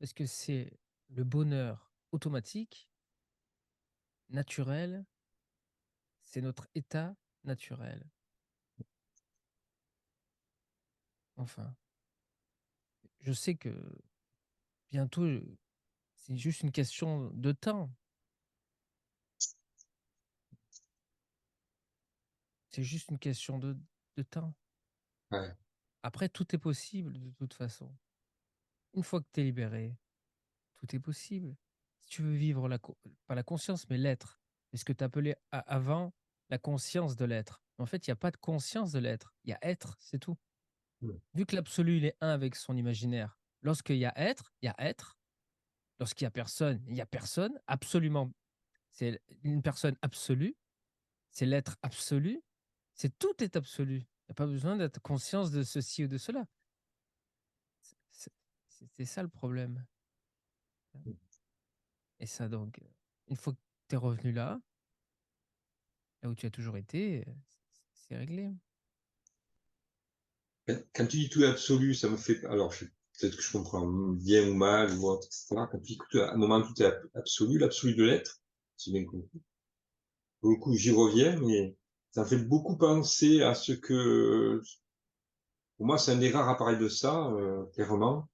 Parce que c'est le bonheur automatique, naturel, c'est notre état naturel. Enfin, je sais que bientôt, c'est juste une question de temps. C'est juste une question de temps. Ouais, Après, tout est possible de toute façon. Une fois que tu es libéré, tout est possible. Si tu veux vivre pas la conscience, mais l'être. C'est ce que tu appelais avant la conscience de l'être. En fait, il n'y a pas de conscience de l'être. Il y a être, c'est tout. mm, Vu que l'absolu, il est un avec son imaginaire, lorsqu'il y a être, il y a être. Lorsqu'il y a personne, il y a personne. Absolument. C'est une personne absolue. C'est l'être absolu. C'est tout est absolu. Il n'y a pas besoin d'être conscience de ceci ou de cela. C'est c'est ça le problème. Et ça, donc, une fois que tu es revenu là où tu as toujours été, c'est réglé. quand tu dis tout est absolu, ça me fait. Alors, peut-être que je comprends bien ou mal, ou autre, etc. Quand tu dis que à un moment tout est absolu, l'absolu de l'être, c'est bien compris. Pour le coup, j'y reviens, mais ça me fait beaucoup penser à ce que, pour moi, c'est un des rares appareils de ça, clairement.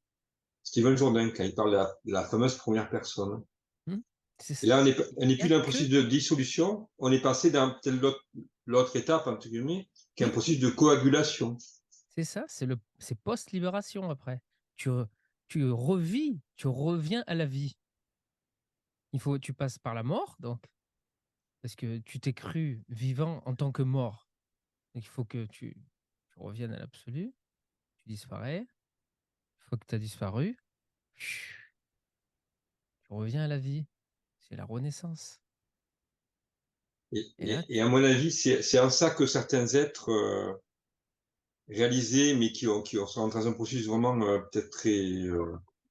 Stephen Jourdain, quand il parle de la fameuse première personne. Hmm. Et là, on n'est Il n'y plus a dans un que. processus de dissolution, on est passé dans peut-être l'autre étape, entre guillemets, qui est un Oui, processus de coagulation. c'est ça, c'est post-libération après. Tu, tu revis, tu reviens à la vie. Tu passes par la mort, donc, parce que tu t'es cru vivant en tant que mort. Donc il faut que tu reviennes à l'absolu, tu disparais. Une fois que tu as disparu, tu reviens à la vie. C'est la renaissance. Et là, Et à mon avis, c'est en ça que certains êtres réalisés, mais sont dans un processus vraiment peut-être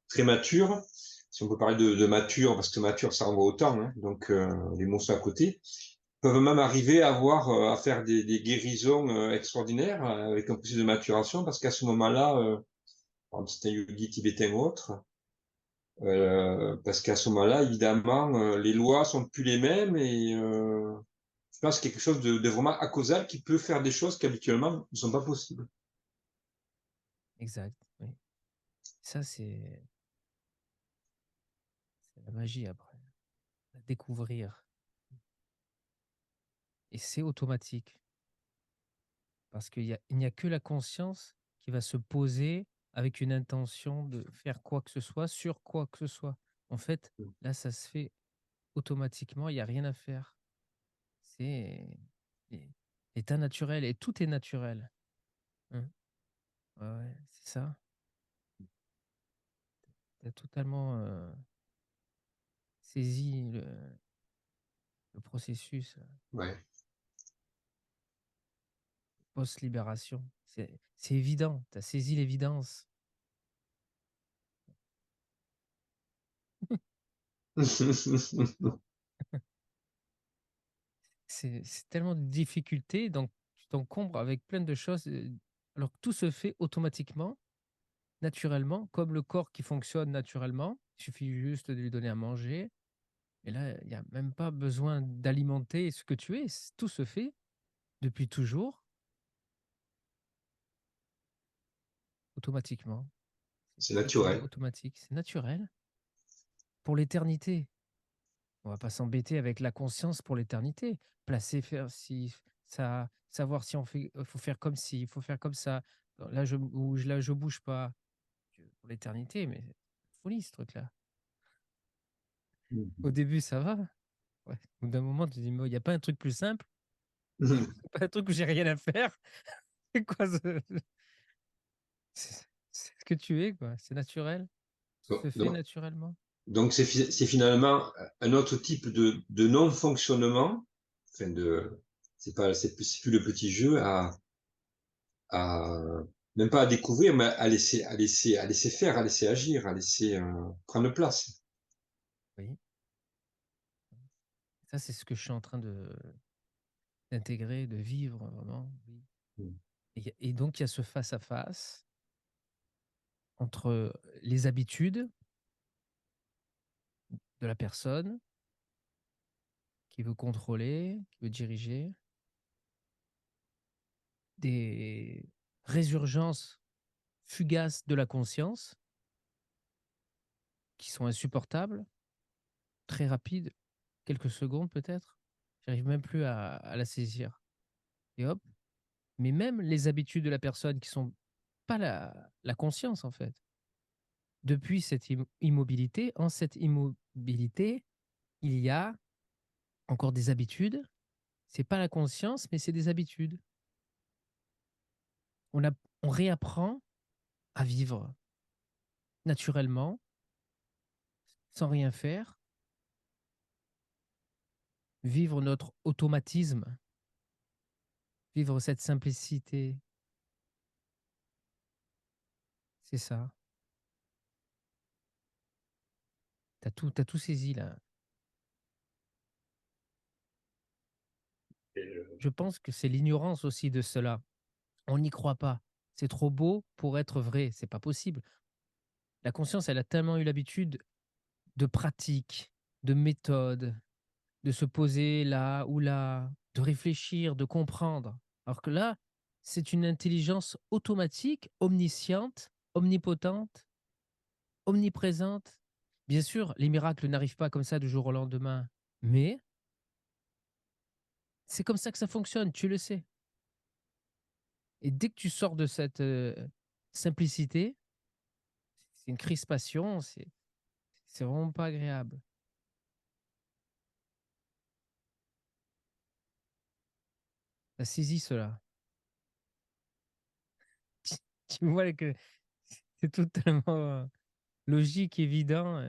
très mature, si on peut parler de mature, parce que mature, ça renvoie au temps, hein, donc les mots sont à côté, peuvent même arriver à avoir, à faire des guérisons extraordinaires avec un processus de maturation, parce qu'à ce moment-là, par exemple, c'est un yogi tibétain ou autre, parce qu'à ce moment-là, évidemment, les lois sont plus les mêmes et je pense quelque chose de vraiment acausal qui peut faire des choses qui habituellement ne sont pas possibles. exact. Oui. Ça, c'est la magie après. À découvrir. Et c'est automatique. Parce il n'y a que la conscience qui va se poser avec une intention de faire quoi que ce soit sur quoi que ce soit. En fait, là, ça se fait automatiquement, il n'y a rien à faire. C'est l'état naturel et tout est naturel. Hein. Ouais, ouais, c'est ça. Tu as totalement saisi le processus Ouais. post-libération. C'est évident, tu as saisi l'évidence. C'est tellement de difficultés, donc tu t'encombres avec plein de choses, alors que tout se fait automatiquement, naturellement, comme le corps qui fonctionne naturellement. Il suffit juste de lui donner à manger. Et là, il n'y a même pas besoin d'alimenter ce que tu es. Tout se fait depuis toujours, automatiquement. C'est C'est totalement naturel. automatique. C'est naturel pour l'éternité. On va pas s'embêter avec la conscience pour l'éternité. Placer, faire si ça, savoir si on fait, faut faire comme si, il faut faire comme ça. Là, je bouge pas. Pour l'éternité, mais c'est folie ce truc-là. Au début, ça va. Ouais. Au bout d'un moment, tu te dis, mais il n'y a pas un truc plus simple, pas un truc où j'ai rien à faire. C'est quoi c'est ce que tu es, quoi. C'est naturel. Ça se fait Donc, naturellement. donc c'est finalement un autre type de non-fonctionnement. Enfin c'est plus le petit jeu à, même pas à découvrir, mais à laisser faire, à laisser agir, à laisser prendre place. Oui. Ça, c'est ce que je suis en train d'intégrer, de vivre vraiment. Oui. Et donc, il y a ce face-à-face entre les habitudes. de la personne qui veut contrôler, qui veut diriger, des résurgences fugaces de la conscience qui sont insupportables, très rapides, quelques secondes peut-être. J'arrive même plus à la saisir. Et hop. Mais même les habitudes de la personne qui sont pas la conscience en fait. Depuis cette immobilité, en cette immobilité, il y a encore des habitudes. C'est pas la conscience, mais c'est des habitudes. On réapprend à vivre naturellement, sans rien faire, vivre notre automatisme, vivre cette simplicité. C'est ça. T'as tout saisi là. Je pense que c'est l'ignorance aussi de cela. On n'y croit pas. C'est trop beau pour être vrai. C'est pas possible. La conscience, elle a tellement eu l'habitude de pratiques, de méthodes, de se poser là ou là, de réfléchir, de comprendre. Alors que là, c'est une intelligence automatique, omnisciente, omnipotente, omniprésente. Bien sûr, les miracles n'arrivent pas comme ça du jour au lendemain, mais c'est comme ça que ça fonctionne, tu le sais. Et dès que tu sors de cette simplicité, c'est une crispation, c'est vraiment pas agréable. Ça saisit cela. Tu vois que c'est totalement logique, évident.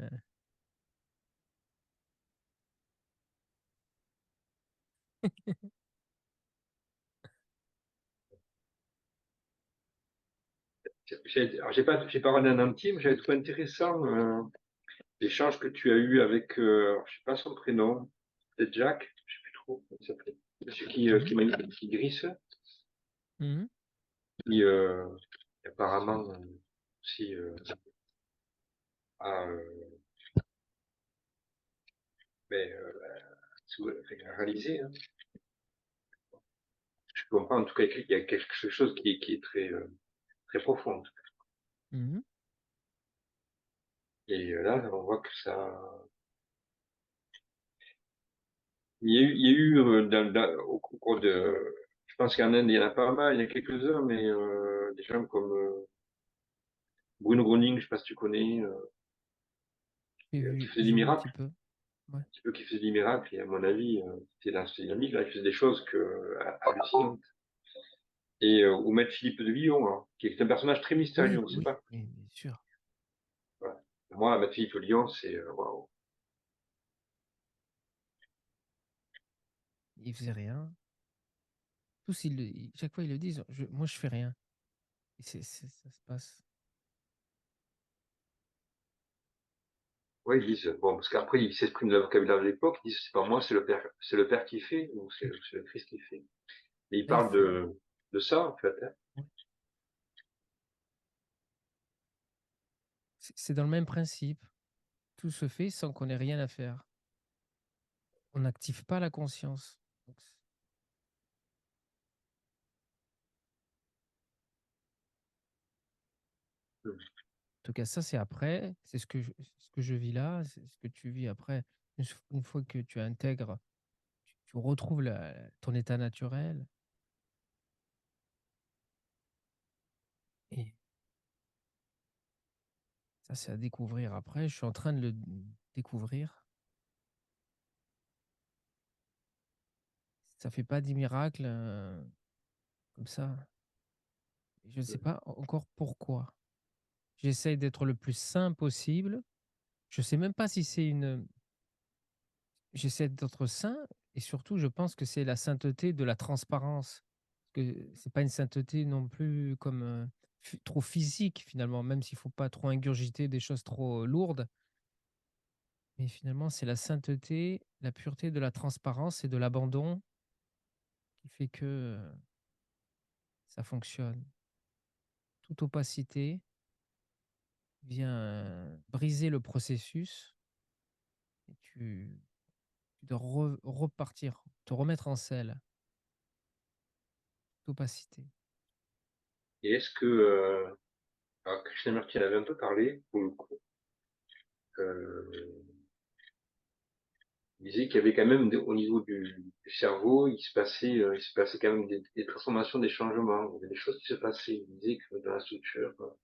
Alors, j'ai pas regardé en entier, mais j'avais trouvé intéressant l'échange que tu as eu avec, alors, je sais pas son prénom, peut-être Jack, je sais plus trop comment il s'appelait. Celui qui grisse, Mhm. qui apparemment aussi a ben, réalisé. Hein. Je comprends en tout cas qu'il y a quelque chose qui est très, très profond. Mhm. Et là, on voit que ça. Il y a eu au cours de. Je pense qu'en Inde, il y en a pas mal, il y en a quelques-uns, mais des gens comme Bruno Groening, je sais pas si tu connais, qui faisait des J'ai vu un miracles, petit peu. Ouais. un petit peu qui faisait des miracles, et à mon avis, c'était dans cette dynamique, là, il faisait des choses hallucinantes. Et ou Maître Philippe de Villon, hein, qui est un personnage très mystérieux, Oui, on ne sait oui, pas. oui, bien sûr. Voilà. Moi, Maître Philippe de Lyon, c'est waouh. Il faisait rien. Tous, chaque fois, ils le disent. Moi, je fais rien. Et ça se passe. Oui, ils disent, bon, parce qu'après, ils s'expriment le vocabulaire de l'époque, ils disent, c'est pas moi, c'est le Père qui fait, ou c'est le Christ qui fait. Et ils Là, il parlent faut. de ça, en fait. Hein. Ouais. C'est dans le même principe. Tout se fait sans qu'on ait rien à faire. On n'active pas la conscience. Donc, en tout cas, ça, c'est après. C'est ce que je vis là. C'est ce que tu vis après. Une fois que tu intègres, tu retrouves ton état naturel. Et ça, c'est à découvrir après. Je suis en train de le découvrir. Ça fait pas des miracles comme ça. Je ne sais pas encore pourquoi. J'essaye d'être le plus sain possible. Je sais même pas si c'est une. J'essaie d'être sain et surtout, je pense que c'est la sainteté de la transparence. Parce que c'est pas une sainteté non plus comme trop physique finalement, même s'il faut pas trop ingurgiter des choses trop lourdes. Mais finalement, c'est la sainteté, la pureté de la transparence et de l'abandon qui fait que ça fonctionne. Toute opacité vient briser le processus tu dois repartir, te remettre en selle. Opacité. Et est-ce que, alors Krishnamurti en avait un peu parlé, pour le coup, il disait qu'il y avait quand même, au niveau du cerveau, il se passait quand même des transformations, des changements, il y avait des choses qui se passaient. Il disait que dans la structure, alors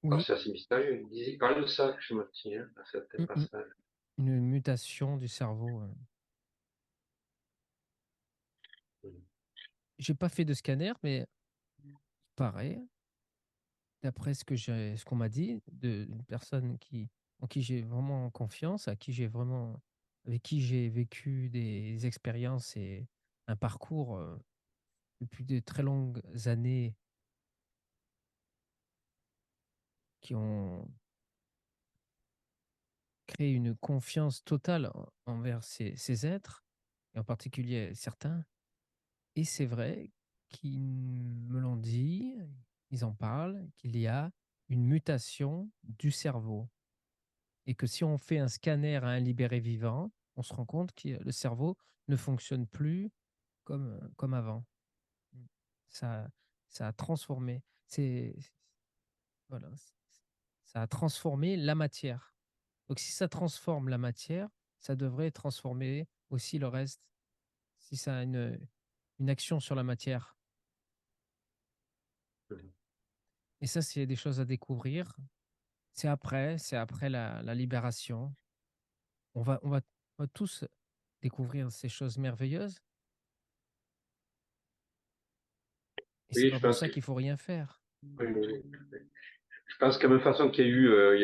Oui, c'est assez mystérieux, il parlait de ça, Krishnamurti, hein, dans certains passages. une mutation du cerveau. J'ai pas fait de scanner, mais pareil, d'après ce qu'on m'a dit, d'une personne en qui j'ai vraiment confiance, avec qui j'ai vécu des expériences et un parcours depuis de très longues années qui ont créé une confiance totale envers ces êtres, et en particulier certains. Et c'est vrai qu'ils me l'ont dit, ils en parlent, qu'il y a une mutation du cerveau. Et que si on fait un scanner à un libéré vivant, on se rend compte que le cerveau ne fonctionne plus comme avant. Ça, ça a transformé. Voilà, ça a transformé la matière. Donc si ça transforme la matière, ça devrait transformer aussi le reste. Si ça a une action sur la matière. Et ça, c'est des choses à découvrir. C'est après la libération. On va tous découvrir ces choses merveilleuses. Et c'est Oui, pas pour ça qu'il faut rien faire. oui, oui, oui. Je pense que de la même façon il y a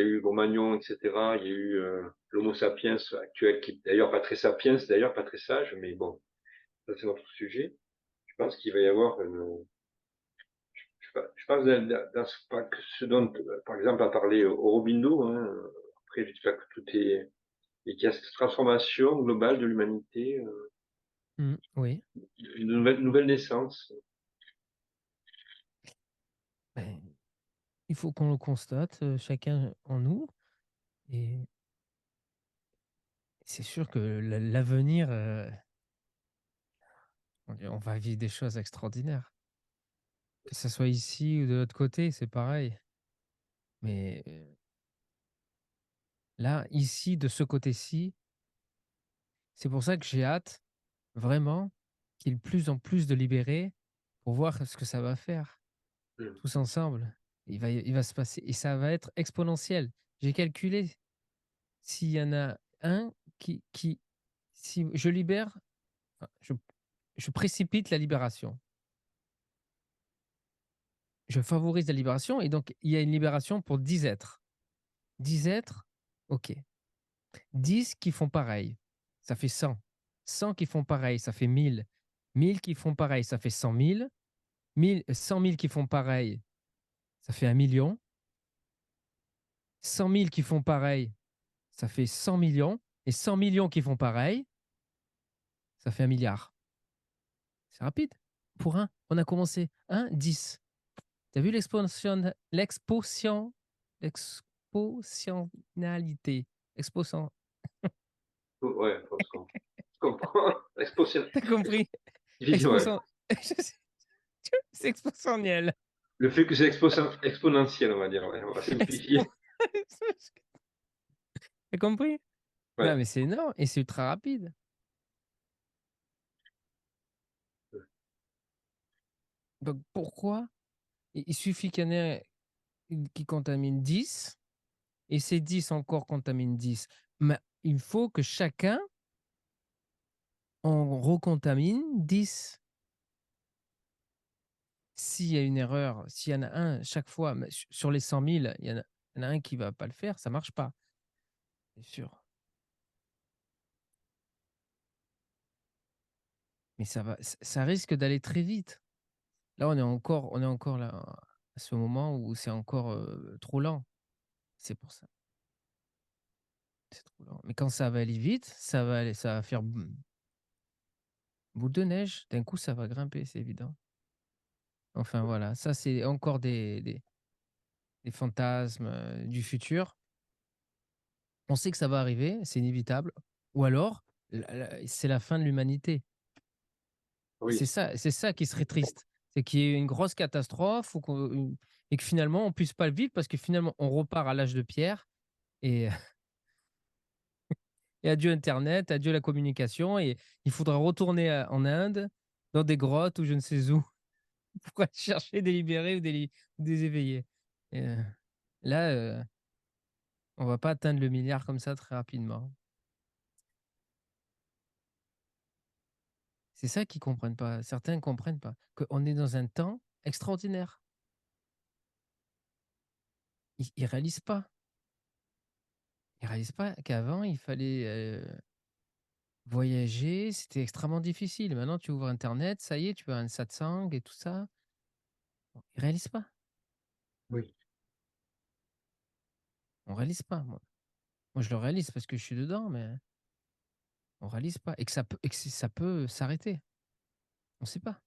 eu Cro-Magnon, etc., il y a eu l'Homo sapiens actuel, qui d'ailleurs pas très sapiens, d'ailleurs pas très sage, mais bon, ça c'est notre sujet. Je pense qu'il va y avoir je pense dans ce dont, par exemple, a parlé Aurobindo, hein, après, je dis pas que tout est, et qu'il y a cette transformation globale de l'humanité, Oui. une nouvelle naissance. Ben, il faut qu'on le constate, chacun en nous. Et c'est sûr que l'avenir, on va vivre des choses extraordinaires. Que ce soit ici ou de l'autre côté, c'est pareil. Mais là, ici, de ce côté-ci, c'est pour ça que j'ai hâte, vraiment, qu'il y ait de plus en plus de libérés pour voir ce que ça va faire, Mm. tous ensemble. Il va se passer, et ça va être exponentiel. J'ai calculé, s'il y en a un si je libère, enfin, je précipite la libération. Je favorise la libération, et donc il y a une libération pour 10 êtres. 10 êtres, ok. 10 qui font pareil, ça fait 100. 100 qui font pareil, ça fait 1000. 1000 qui font pareil, ça fait 100 000. 100 000 qui font pareil, ça fait 1 million. 100 000 qui font pareil, ça fait 100 millions. Et 100 millions qui font pareil, ça fait 1 milliard. C'est rapide. Pour un, on a commencé 1, 10. Tu as vu l'exponentialité. Exposant. Ouais, je comprends. Exposition, T'as compris? ouais. Exposant. C'est exponentiel. Le fait que c'est exponentiel, on va dire, ouais, on va simplifier. T'as compris? Non, Ouais. mais c'est énorme et c'est ultra rapide. Donc pourquoi il suffit qu'il y en ait qui contamine 10 et ces 10 encore contaminent 10. Mais il faut que chacun en recontamine 10. S'il y a une erreur, s'il y en a un chaque fois, mais sur les 100 000, il y en a un qui ne va pas le faire, ça ne marche pas. C'est sûr. Mais ça risque d'aller très vite. Là, on est encore là, à ce moment où c'est encore trop lent. C'est pour ça. C'est trop lent. Mais quand ça va aller vite, ça va faire boule de neige. D'un coup, ça va grimper, c'est évident. Enfin, voilà. Ça, c'est encore des fantasmes du futur. On sait que ça va arriver, c'est inévitable. Ou alors, c'est la fin de l'humanité. Oui. C'est ça qui serait triste. C'est qu'il y ait une grosse catastrophe et que finalement, on puisse pas le vivre parce que finalement, on repart à l'âge de pierre et, et adieu Internet, adieu la communication et il faudra retourner en Inde, dans des grottes ou je ne sais où, pour aller chercher des libérés ou des éveillés. Et, là, on va pas atteindre le milliard comme ça très rapidement. C'est ça qu'ils comprennent pas. Certains ne comprennent pas. Qu'on est dans un temps extraordinaire. Ils réalisent pas. Ils réalisent pas qu'avant, il fallait voyager, c'était extrêmement difficile. Maintenant, tu ouvres internet, ça y est, tu as un satsang et tout ça. Ils réalisent pas. Oui. On réalise pas, moi. Moi, je le réalise parce que je suis dedans, mais on réalise pas. Et que ça peut s'arrêter. On sait pas.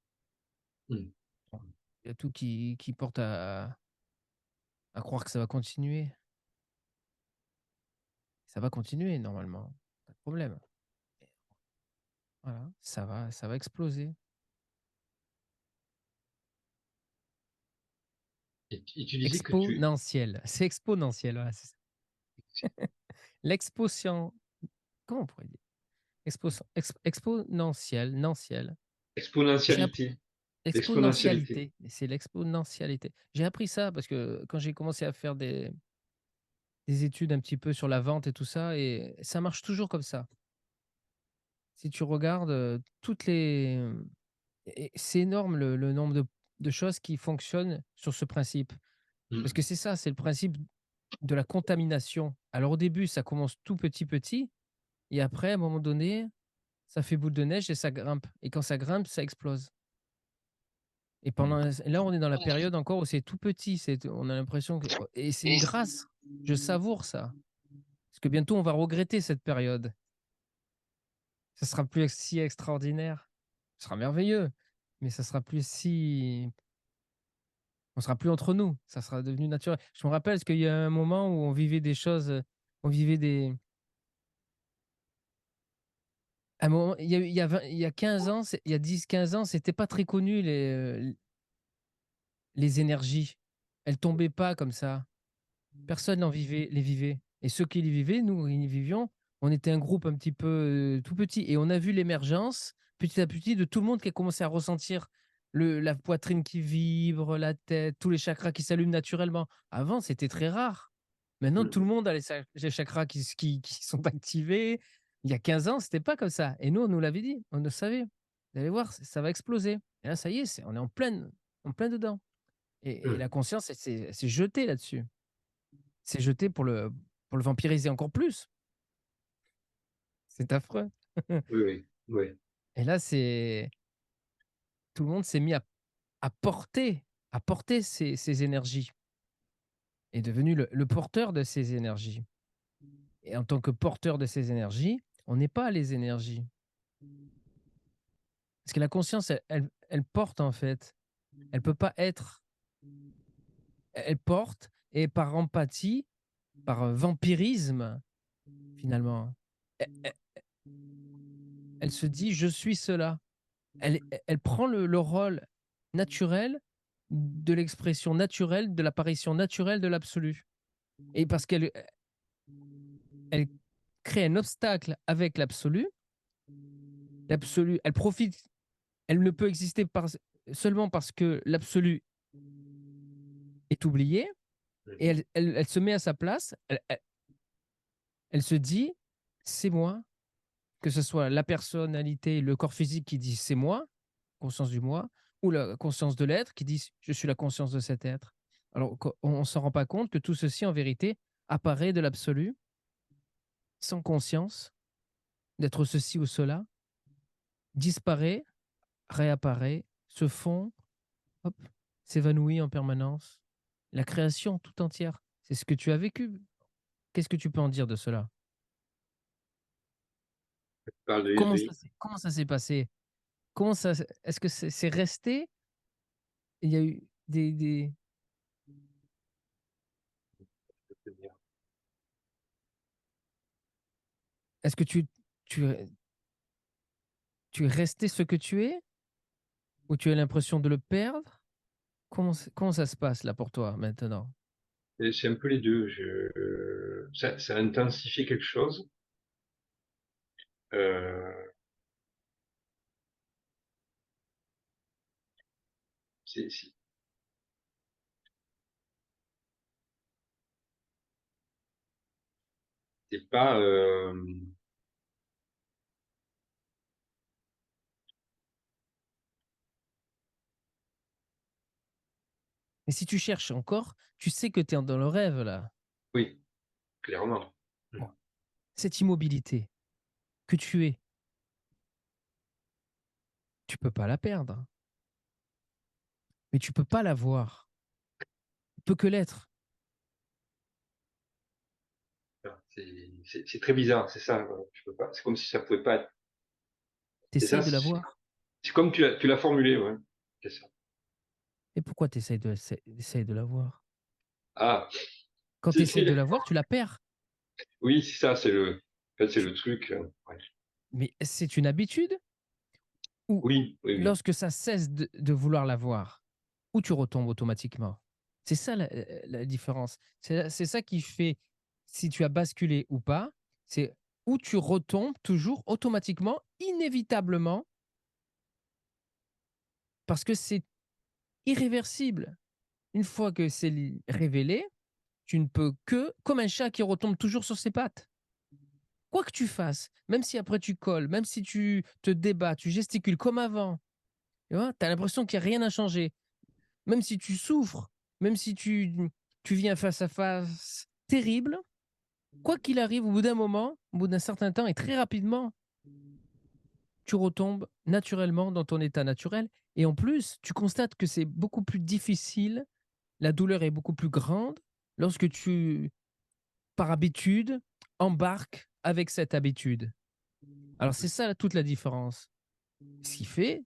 Mm. Bon, il y a tout qui porte à croire que ça va continuer. Ça va continuer normalement. Pas de problème. Voilà, ça va exploser. Et tu disais que tu... Exponentiel. C'est exponentiel. Voilà, c'est ça. L'exposition. Comment on pourrait dire exponentiel, nanciel. J'ai appris Exponentialité. L'exponentialité. exponentialité. C'est l'exponentialité. J'ai appris ça parce que quand j'ai commencé à faire des études un petit peu sur la vente et tout ça, et ça marche toujours comme ça. Si tu regardes toutes les. C'est énorme le nombre de choses qui fonctionnent sur ce principe. Parce que Mm. c'est ça, c'est le principe de la contamination. Alors au début, ça commence tout petit, et après, à un moment donné, ça fait boule de neige et ça grimpe. Et quand ça grimpe, ça explose. Et là, on est dans la période encore où c'est tout petit. On a l'impression que. Et c'est une grâce. Je savoure ça. Parce que bientôt, on va regretter cette période. Ça sera plus si extraordinaire. Ce sera merveilleux. Mais ça sera plus si. On sera plus entre nous. Ça sera devenu naturel. Je me rappelle parce qu'il y a un moment où on vivait des choses. On vivait des. Un moment, il y a 15 ans, il y a 10, 15 ans, c'était pas très connu les énergies. Elles tombaient pas comme ça. Personne les vivait. Et ceux qui les vivaient, nous, ils vivions, on était un groupe un petit peu tout petit. Et on a vu l'émergence, petit à petit, de tout le monde qui a commencé à ressentir la poitrine qui vibre, la tête, tous les chakras qui s'allument naturellement. Avant, c'était très rare. Maintenant, tout Mm. le monde a les chakras qui sont activés. Il y a 15 ans, c'était pas comme ça. Et nous, on nous l'avait dit, on le savait. Vous allez voir, ça va exploser. Et là, ça y est, on est en plein dedans. Et la Mm. conscience, c'est jetée là-dessus. C'est jeté pour le vampiriser encore plus. C'est affreux. Oui, oui, oui. Et là, tout le monde s'est mis à porter ces énergies, est devenu le porteur de ces énergies. Et en tant que porteur de ces énergies, on n'est pas les énergies. Parce que la conscience, elle porte en fait. Elle peut pas être. Elle porte et par empathie, par vampirisme, finalement, elle, elle se dit je suis cela. Elle prend le rôle naturel de l'expression naturelle, de l'apparition naturelle de l'absolu. Et parce elle crée un obstacle avec l'absolu, elle profite, elle ne peut exister seulement parce que l'absolu est oublié, et elle se met à sa place, elle se dit, c'est moi, que ce soit la personnalité, le corps physique qui dit c'est moi, conscience du moi, ou la conscience de l'être qui dit je suis la conscience de cet être. Alors on ne s'en rend pas compte que tout ceci en vérité apparaît de l'absolu, sans conscience d'être ceci ou cela, disparaît, réapparaît, se fond, hop, s'évanouit en permanence. La création tout entière, c'est ce que tu as vécu. Qu'est-ce que tu peux en dire de cela? Tu parles de l'éveil. Comment ça s'est passé? Est-ce que c'est resté? Il y a eu des. est-ce que tu es resté ce que tu es ou tu as l'impression de le perdre? Comment ça se passe là pour toi maintenant? Et c'est un peu les deux. Ça a intensifié quelque chose. Euh, c'est c'est- c'est pas. Et si tu cherches encore, tu sais que tu es dans le rêve là. Oui, clairement. Bon, cette immobilité que tu es, tu peux pas la perdre, mais tu peux pas la voir. Tu peux que l'être. C'est très bizarre, c'est ça. Je peux pas. C'est comme si ça pouvait pas être. Tu C'est ça. essayes de la voir. C'est comme tu l'as formulé, ouais. C'est ça. Et pourquoi tu essayes de la voir? Ah, Quand tu essayes de la voir, tu la perds. oui, c'est ça. En fait, c'est le truc. Ouais. Mais c'est une habitude ou Oui, oui, oui. lorsque ça cesse de vouloir la voir, où tu retombes automatiquement. C'est ça la différence. C'est ça qui fait si tu as basculé ou pas. C'est où tu retombes toujours automatiquement, inévitablement, parce que c'est irréversible. Une fois que c'est révélé, tu ne peux que, comme un chat qui retombe toujours sur ses pattes. Quoi que tu fasses, même si après tu colles, même si tu te débats, tu gesticules comme avant, tu as l'impression qu'il n'y a rien à changer. Même si tu souffres, même si tu viens face à face terrible, quoi qu'il arrive, au bout d'un moment, au bout d'un certain temps et très rapidement, tu retombes naturellement dans ton état naturel. Et en plus, tu constates que c'est beaucoup plus difficile, la douleur est beaucoup plus grande lorsque tu, par habitude, embarques avec cette habitude. Alors c'est ça toute la différence. Ce qui fait,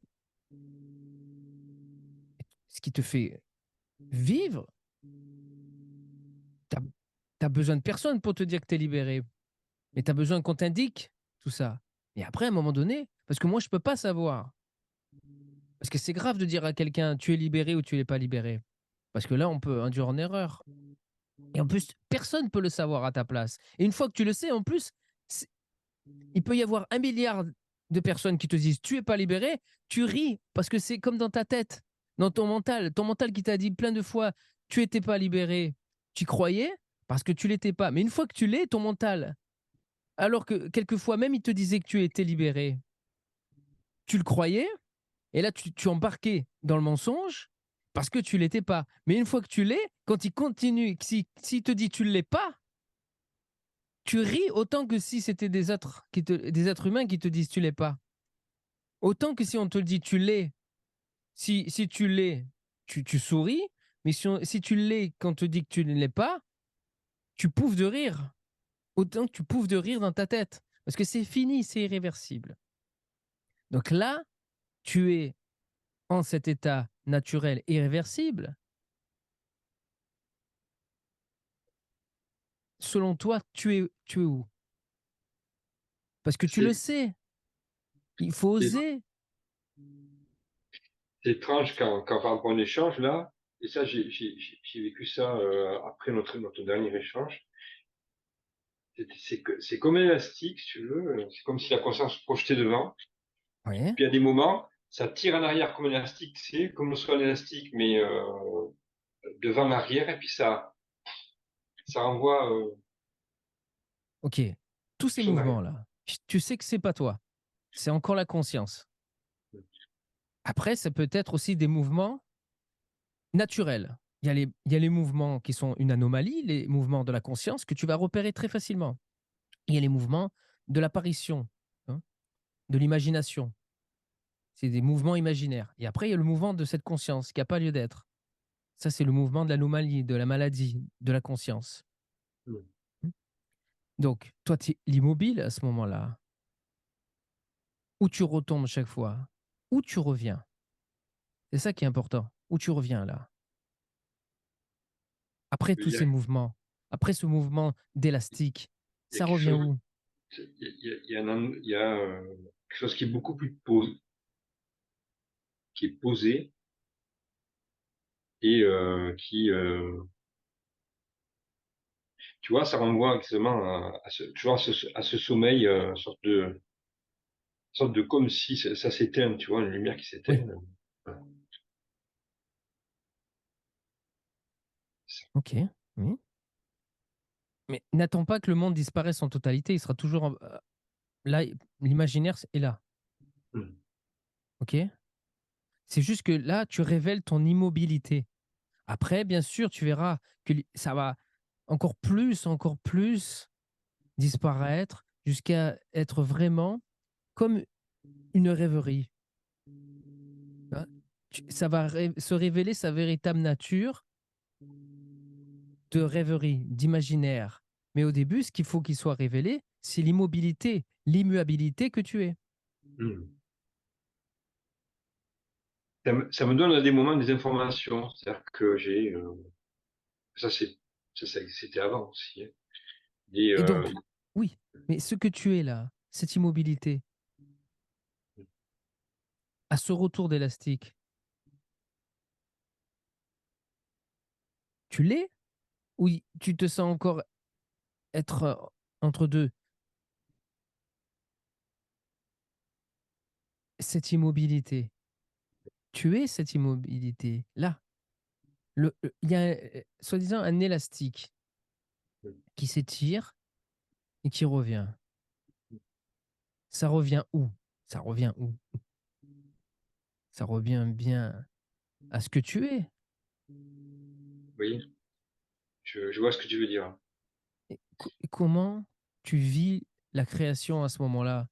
ce qui te fait vivre, tu as besoin de personne pour te dire que tu es libéré. Mais tu as besoin qu'on t'indique tout ça. Et après, à un moment donné, parce que moi, je ne peux pas savoir. Parce que c'est grave de dire à quelqu'un, tu es libéré ou tu n'es pas libéré. Parce que là, on peut induire en erreur. Et en plus, personne ne peut le savoir à ta place. Et une fois que tu le sais, en plus, il peut y avoir 1 milliard de personnes qui te disent, tu es pas libéré, tu ris, parce que c'est comme dans ta tête, dans ton mental qui t'a dit plein de fois, tu n'étais pas libéré. Tu croyais parce que tu l'étais pas. Mais une fois que tu l'es, ton mental, alors que quelquefois même il te disait que tu étais libéré, tu le croyais, et là tu embarquais dans le mensonge parce que tu l'étais pas. Mais une fois que tu l'es, quand il continue, s'il te dit tu ne l'es pas, tu ris autant que si c'était des êtres humains qui te disent tu l'es pas. Autant que si on te le dit tu l'es, si tu l'es, tu souris, mais si tu l'es quand on te dit que tu ne l'es pas, tu pouffes de rire. Autant que tu pouffes de rire dans ta tête. Parce que c'est fini, c'est irréversible. Donc là, tu es en cet état naturel irréversible, selon toi, tu es où? Parce que tu le C'est sais, il faut c'est- oser. c'est étrange quand par rapport à un échange là, et ça, j'ai vécu ça après notre dernier échange. C'est comme un élastique, si tu veux. C'est comme si la conscience se projetait devant. Ouais. Puis à des moments, ça tire en arrière comme un élastique, c'est comme soit un élastique, mais devant arrière, et puis ça renvoie Ok. Tous ces quelque chose en arrière. mouvements-là, tu sais que c'est pas toi. C'est encore la conscience. Après, ça peut être aussi des mouvements naturels. Il y a les mouvements qui sont une anomalie, les mouvements de la conscience que tu vas repérer très facilement. Il y a les mouvements de l'apparition, hein, de l'imagination. C'est des mouvements imaginaires. Et après, il y a le mouvement de cette conscience qui n'a pas lieu d'être. Ça, c'est le mouvement de l'anomalie, de la maladie, de la conscience. Mm. Donc, toi, tu es l'immobile à ce moment-là. Où tu retombes chaque fois. Où tu reviens. C'est ça qui est important. Où tu reviens là. Après Je veux tous dire, ces mouvements, après ce mouvement d'élastique, il y a ça quelque revient chose, où? il y a quelque chose qui est beaucoup plus posé, qui est posé et tu vois, ça renvoie exactement tu vois, à ce sommeil, sorte de comme si ça s'éteint, tu vois, une lumière qui s'éteint. Oui, Voilà. ok, oui. Mais n'attends pas que le monde disparaisse en totalité, il sera toujours là, l'imaginaire est là, Mm. ok? C'est juste que là, tu révèles ton immobilité. Après, bien sûr, tu verras que ça va encore plus disparaître jusqu'à être vraiment comme une rêverie. Hein. Ça va se révéler sa véritable nature de rêverie, d'imaginaire. Mais au début, ce qu'il faut qu'il soit révélé, c'est l'immobilité, l'immuabilité que tu es. Mm. Ça me donne à des moments des informations, c'est-à-dire que j'ai, ça c'est, c'était avant aussi, hein. Et, Et donc, oui, mais ce que tu es là, cette immobilité, à ce retour d'élastique, tu l'es ou tu te sens encore être entre deux? Cette immobilité, tu es cette immobilité là. Il y a soi-disant un élastique qui s'étire et qui revient. Ça revient où? Ça revient où? Ça revient bien à ce que tu es. oui, je vois ce que tu veux dire. Et comment tu vis la création à ce moment-là?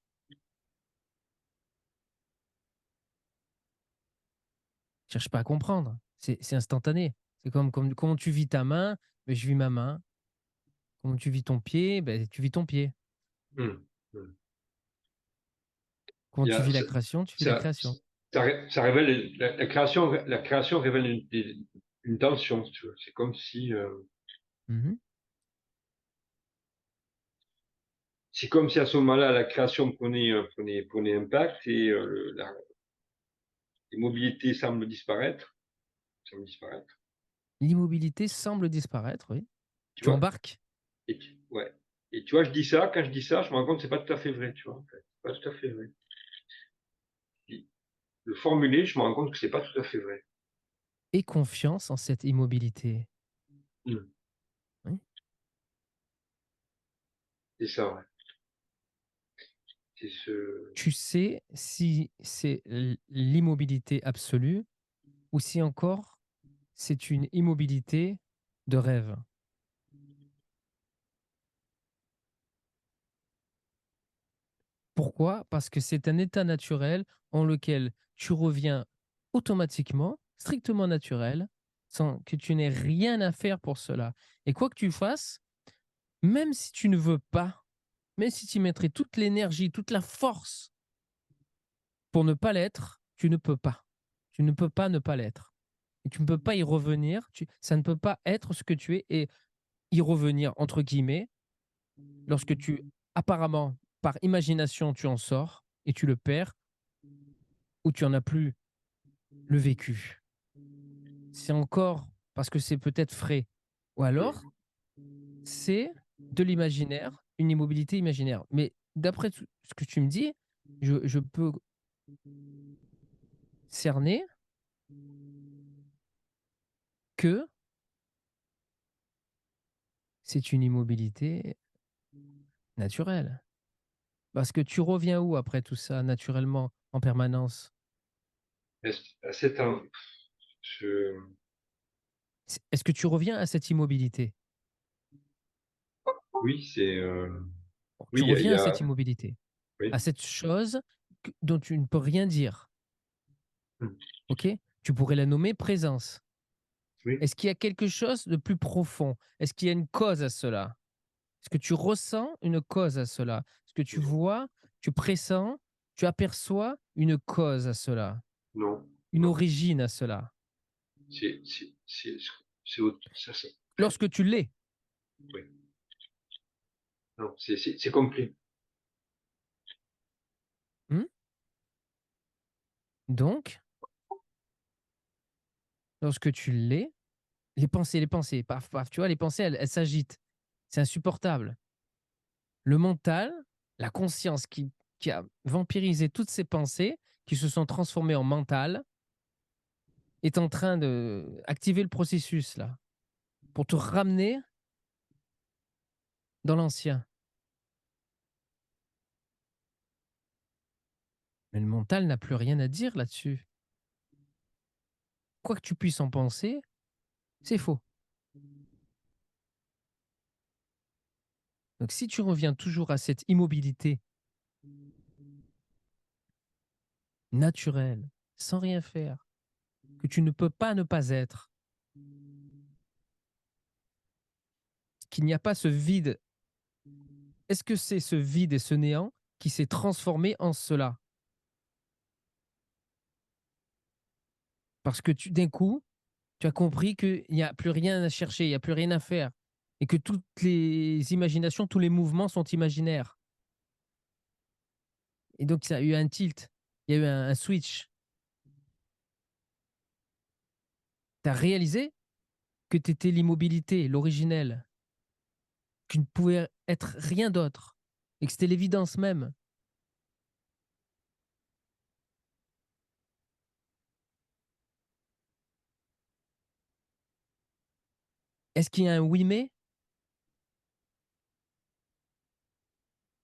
Cherche pas à comprendre. C'est instantané. C'est comme comment tu vis ta main, ben, je vis ma main. Comment tu vis ton pied, ben, tu vis ton pied. Mm. Mm. Comment Il y tu a, vis la création, tu vis la création. ça révèle la création révèle une tension, si tu veux. C'est comme si, Mhm. c'est comme si à ce moment-là, la création prenait impact et l'immobilité semble disparaître. L'immobilité semble disparaître, oui. Tu Tu vois? embarques. Ouais. Et tu vois, quand je dis ça, je me rends compte que c'est pas tout à fait vrai, tu vois, en fait. C'est pas tout à fait vrai. Le formuler, je me rends compte que c'est pas tout à fait vrai. Et confiance en cette immobilité. Mm. Oui. C'est ça, ouais. C'est ce, Tu sais si c'est l'immobilité absolue ou si encore c'est une immobilité de rêve. Pourquoi? Parce que c'est un état naturel en lequel tu reviens automatiquement, strictement naturel, sans que tu n'aies rien à faire pour cela. Et quoi que tu fasses, même si tu ne veux pas, même si tu mettrais toute l'énergie, toute la force pour ne pas l'être, tu ne peux pas. Tu ne peux pas ne pas l'être. Et tu ne peux pas y revenir. Ça ne peut pas être ce que tu es et y revenir, entre guillemets, lorsque tu, apparemment, par imagination, tu en sors et tu le perds ou tu n'en as plus le vécu. C'est encore parce que c'est peut-être frais. Ou alors, mm. c'est de l'imaginaire, une immobilité imaginaire. Mais d'après ce que tu me dis, je peux cerner que c'est une immobilité naturelle. Parce que tu reviens où après tout ça, naturellement, en permanence? À cet en- je, Est-ce que tu reviens à cette immobilité? oui, oui, Tu reviens à cette il y a, immobilité, à oui, cette chose dont tu ne peux rien dire. mm, Ok? Tu pourrais la nommer présence. oui, Est-ce qu'il y a quelque chose de plus profond? Est-ce qu'il y a une cause à cela? Est-ce que tu ressens une cause à cela? Est-ce que tu non, vois, tu pressens, tu aperçois une cause à cela? non, Une non. origine à cela? C'est, c'est, c'est, ça, Lorsque tu l'es, oui. Non, c'est complet. Donc, lorsque tu l'es, les pensées, paf, paf, tu vois, les pensées, elles s'agitent. C'est insupportable. Le mental, la conscience qui a vampirisé toutes ces pensées, qui se sont transformées en mental, est en train d'activer le processus, là, pour te ramener dans l'ancien. Mais le mental n'a plus rien à dire là-dessus. Quoi que tu puisses en penser, c'est faux. Donc si tu reviens toujours à cette immobilité naturelle, sans rien faire, que tu ne peux pas ne pas être, qu'il n'y a pas ce vide, est-ce que c'est ce vide et ce néant qui s'est transformé en cela? Parce que d'un coup, tu as compris qu'il n'y a plus rien à chercher, il n'y a plus rien à faire, et que toutes les imaginations, tous les mouvements sont imaginaires. Et donc, il y a eu un tilt, il y a eu un switch. Tu as réalisé que tu étais l'immobilité, l'originel, que tu ne pouvais être rien d'autre, et que c'était l'évidence même. Est-ce qu'il y a un oui mais?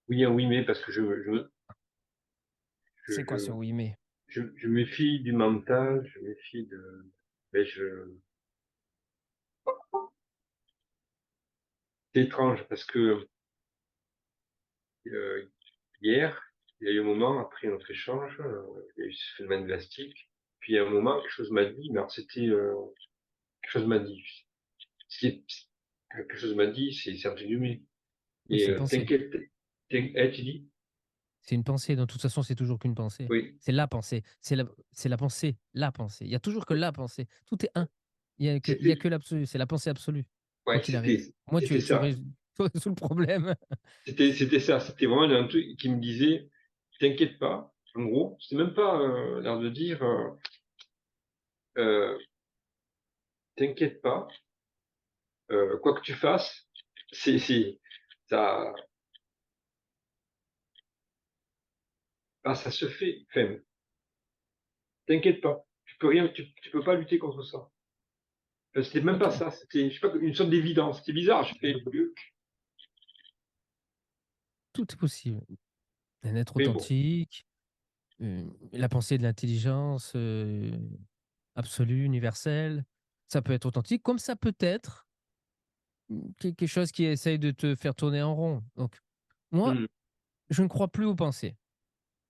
Oui, un oui, mais parce que C'est quoi ce oui mais? je méfie du mental, je méfie de, mais c'est étrange parce que euh, hier, il y a eu un moment après notre échange, il y a eu ce phénomène plastique, puis il y a un moment quelque chose m'a dit, mais alors c'était quelque chose m'a dit, c'est quelque chose m'a dit, c'est entre guillemets, Oui, et c'est une pensée. t'inquiète, tu dis, C'est une pensée. De toute façon, c'est toujours qu'une pensée. oui, C'est la pensée. C'est la pensée. La pensée. Il y a toujours que la pensée. Tout est un. Il y a c'était, que l'absolu. C'est la pensée absolue, quoi ouais, qu'il arrive. Moi, c'était tu ça. résous sous le problème. C'était ça, c'était vraiment un truc qui me disait, t'inquiète pas, en gros, c'était même pas l'air de dire, euh, t'inquiète pas, quoi que tu fasses, ça, ça se fait, enfin, t'inquiète pas, tu peux rien, tu peux pas lutter contre ça. Enfin, c'était même Ok. pas ça, c'était, je sais pas, une sorte d'évidence, c'était bizarre, je fais, Tout est possible. Un être mais bon, authentique, la pensée de l'intelligence absolue, universelle. Ça peut être authentique, comme ça peut être quelque chose qui essaye de te faire tourner en rond. Donc, moi, hmm, je ne crois plus aux pensées.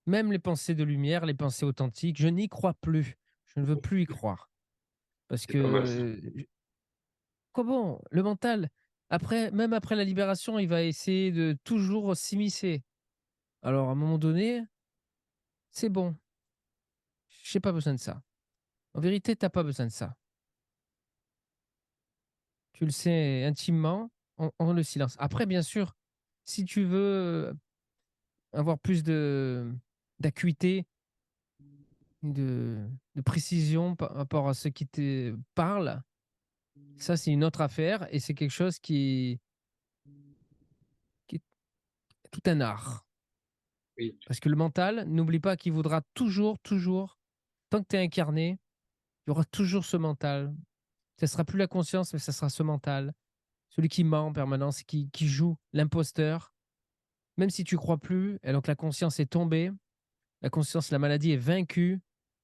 Même les pensées de lumière, les pensées authentiques, je n'y crois plus. Je ne veux plus y croire. Parce c'est pas mal ça. que, comment le mental, après, même après la libération, il va essayer de toujours s'immiscer. Alors, à un moment donné, c'est bon. Je n'ai pas besoin de ça. En vérité, tu n'as pas besoin de ça. Tu le sais intimement en le silence. Après, bien sûr, si tu veux avoir plus d'acuité, de précision par rapport à ce qui te parle, ça, c'est une autre affaire et c'est quelque chose qui est tout un art. Oui, Parce que le mental, n'oublie pas qu'il voudra toujours, toujours, tant que tu es incarné, il y aura toujours ce mental. Ce sera plus la conscience, mais ça sera ce mental. Celui qui ment en permanence, qui joue l'imposteur. Même si tu crois plus, et donc la conscience est tombée, la conscience, la maladie est vaincue,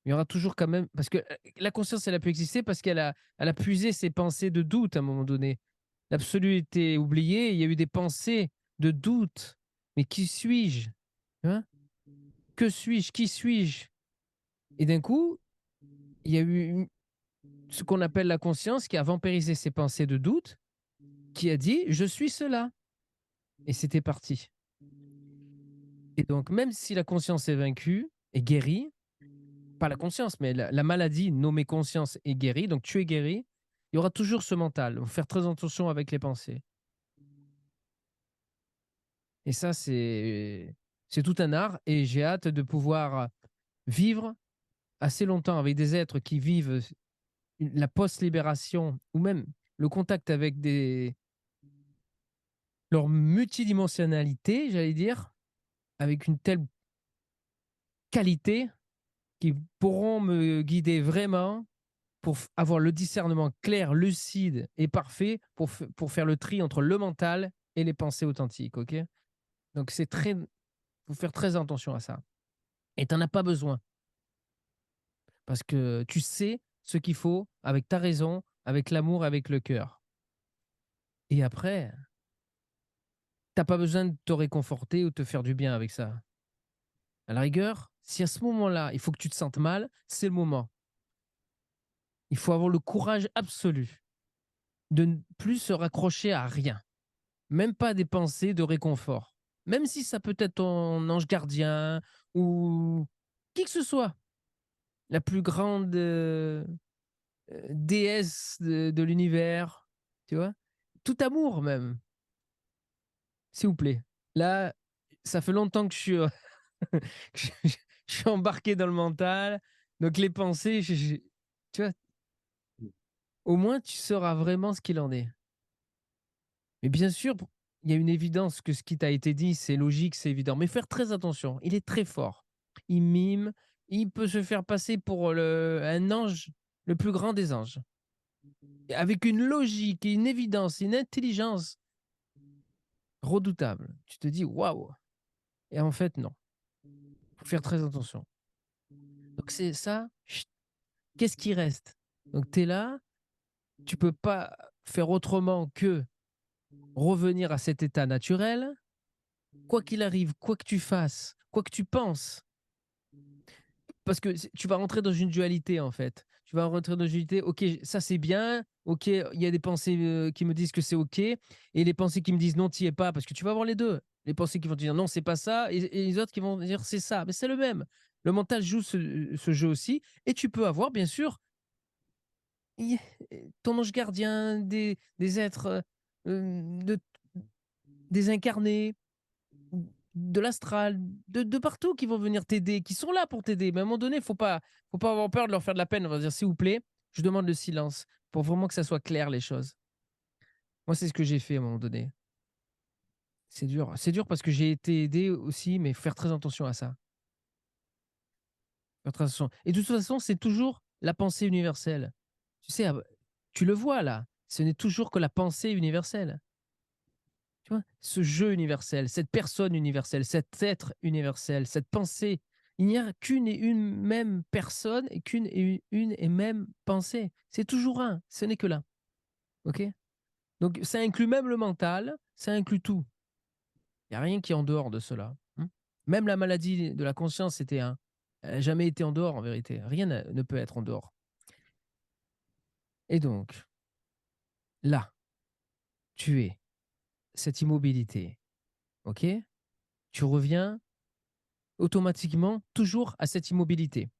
il y aura toujours quand même. Parce que la conscience, elle a pu exister parce elle a puisé ses pensées de doute à un moment donné. L'absolu était oublié, il y a eu des pensées de doute. Mais qui suis-je? Hein? Que suis-je? Qui suis-je? Et d'un coup, il y a eu ce qu'on appelle la conscience qui a vampirisé ses pensées de doute, qui a dit je suis cela. Et c'était parti. Et donc, même si la conscience est vaincue et guérie, pas la conscience, mais la maladie nommée conscience est guérie, donc tu es guéri, il y aura toujours ce mental. Il faut faire très attention avec les pensées. Et ça, c'est tout un art et j'ai hâte de pouvoir vivre assez longtemps avec des êtres qui vivent la post-libération ou même le contact avec leur multidimensionnalité, j'allais dire, avec une telle qualité qui pourront me guider vraiment pour avoir le discernement clair, lucide et parfait pour faire le tri entre le mental et les pensées authentiques, ok? Donc c'est très, faut faire très attention à ça. Et t'en as pas besoin parce que tu sais ce qu'il faut avec ta raison, avec l'amour, avec le cœur. Et après, t'as pas besoin de te réconforter ou te faire du bien avec ça. À la rigueur, si à ce moment-là, il faut que tu te sentes mal, c'est le moment. Il faut avoir le courage absolu de ne plus se raccrocher à rien, même pas des pensées de réconfort. Même si ça peut être ton ange gardien ou qui que ce soit, la plus grande déesse de l'univers, tu vois, tout amour même, s'il vous plaît. Là, ça fait longtemps que que je suis embarqué dans le mental, donc les pensées, tu vois, au moins tu sauras vraiment ce qu'il en est. Mais bien sûr, il y a une évidence que ce qui t'a été dit, c'est logique, c'est évident. Mais faire très attention, il est très fort. Il mime, il peut se faire passer pour un ange, le plus grand des anges. Avec une logique, une évidence, une intelligence redoutable. Tu te dis, waouh! Et en fait, non. Il faut faire très attention. Donc c'est ça. Qu'est-ce qui reste? Donc tu es là, tu peux pas faire autrement que revenir à cet état naturel, quoi qu'il arrive, quoi que tu fasses, quoi que tu penses. Parce que tu vas rentrer dans une dualité, en fait. Tu vas rentrer dans une dualité, ok, ça c'est bien, ok, il y a des pensées qui me disent que c'est ok, et les pensées qui me disent non, t'y es pas, parce que tu vas avoir les deux. Les pensées qui vont te dire non, c'est pas ça, et les autres qui vont dire c'est ça, mais c'est le même. Le mental joue ce jeu aussi, et tu peux avoir, bien sûr, ton ange gardien, des êtres désincarnés, de l'astral, de partout qui vont venir t'aider, qui sont là pour t'aider. Mais à un moment donné, faut pas avoir peur de leur faire de la peine. On va dire, s'il vous plaît, je demande le silence pour vraiment que ça soit clair, les choses. Moi, c'est ce que j'ai fait à un moment donné. C'est dur. C'est dur parce que j'ai été aidé aussi, mais il faut faire très attention à ça. Faire très attention. Et de toute façon, c'est toujours la pensée universelle. Tu sais, tu le vois là, ce n'est toujours que la pensée universelle. Tu vois, ce jeu universel, cette personne universelle, cet être universel, cette pensée, il n'y a qu'une et une même personne et qu'une et une et même pensée. C'est toujours un, ce n'est que là. OK? Donc ça inclut même le mental, ça inclut tout. Il n'y a rien qui est en dehors de cela. Même la maladie de la conscience, c'était un. Elle n'a jamais été en dehors, en vérité. Rien ne peut être en dehors. Et donc, là, tu es cette immobilité. OK? Tu reviens automatiquement toujours à cette immobilité,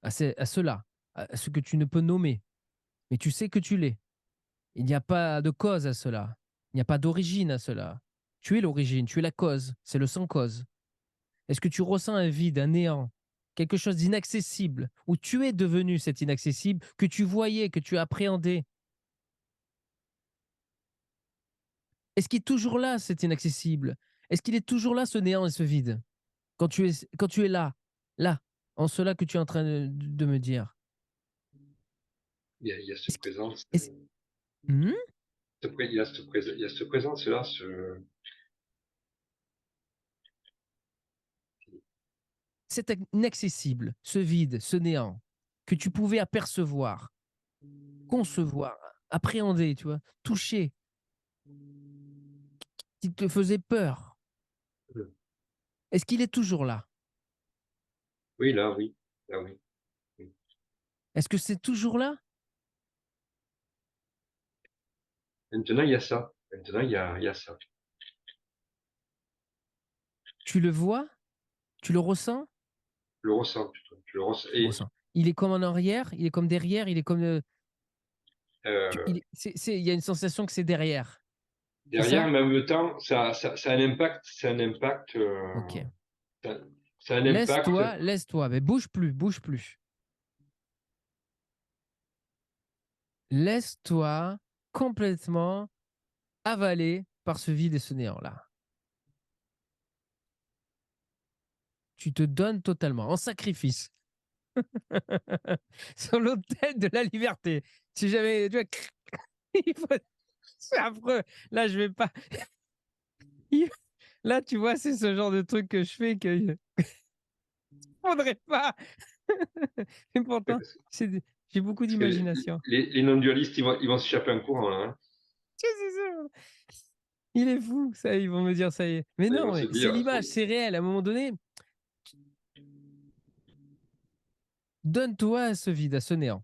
à cela, à ce que tu ne peux nommer. Mais tu sais que tu l'es. Il n'y a pas de cause à cela. Il n'y a pas d'origine à cela. Tu es l'origine, tu es la cause, c'est le sans cause. Est-ce que tu ressens un vide, un néant, quelque chose d'inaccessible, où tu es devenu cet inaccessible que tu voyais, que tu appréhendais? Est-ce qu'il est toujours là, cet inaccessible? Est-ce qu'il est toujours là, ce néant et ce vide? Quand tu es là, là, en cela que tu es en train de me dire. Il y a cette présence. Est-ce- Hmm. Il y a cette présence-là, Cet inaccessible, ce vide, ce néant, que tu pouvais apercevoir, concevoir, appréhender, tu vois, toucher, qui te faisait peur. Est-ce qu'il est toujours là? oui, là, oui, là, oui. Est-ce que c'est toujours là? Maintenant, il y a ça. Maintenant, il y a ça. Tu le vois? Tu le ressens? Je le ressens plutôt. Je le ressens. Tu le Et ressens. Il est comme en arrière, il est comme derrière, il est comme. euh, Il y a une sensation que c'est derrière. C'est derrière, ça? mais en même temps, ça a un impact. C'est un impact. Ok. Ça, ça a un impact. Laisse-toi, mais bouge plus, bouge plus. Laisse-toi complètement avaler par ce vide et ce néant-là. Tu te donnes totalement, en sacrifice. Sur l'autel de la liberté. Si j'avais... Tu vois, il faut... C'est affreux. Là, je vais pas... Là, tu vois, c'est ce genre de truc que je fais que... Je faudrait pas. Et pourtant, j'ai beaucoup Parce que d'imagination. les non-dualistes, ils vont s'échapper un courant, là. Hein. C'est ça. Il est fou, ça, ils vont me dire ça y est. Mais Ils vont non, se mais c'est dire, l'image, c'est réel. À un moment donné, donne-toi à ce vide, à ce néant.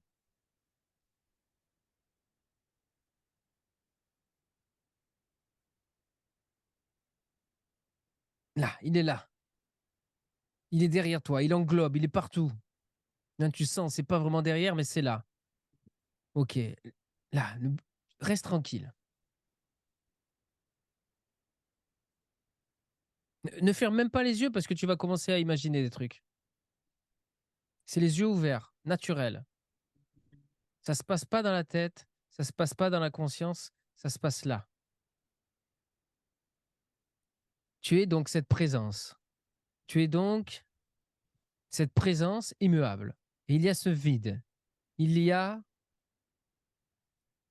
Là, il est là. Il est derrière toi, il englobe, il est partout. Là, tu sens, c'est pas vraiment derrière, mais c'est là. Ok, là, reste tranquille. Ne ferme même pas les yeux parce que tu vas commencer à imaginer des trucs. C'est les yeux ouverts, naturel. Ça se passe pas dans la tête, ça se passe pas dans la conscience, ça se passe là. Tu es donc cette présence. Tu es donc cette présence immuable. Et il y a ce vide. Il y a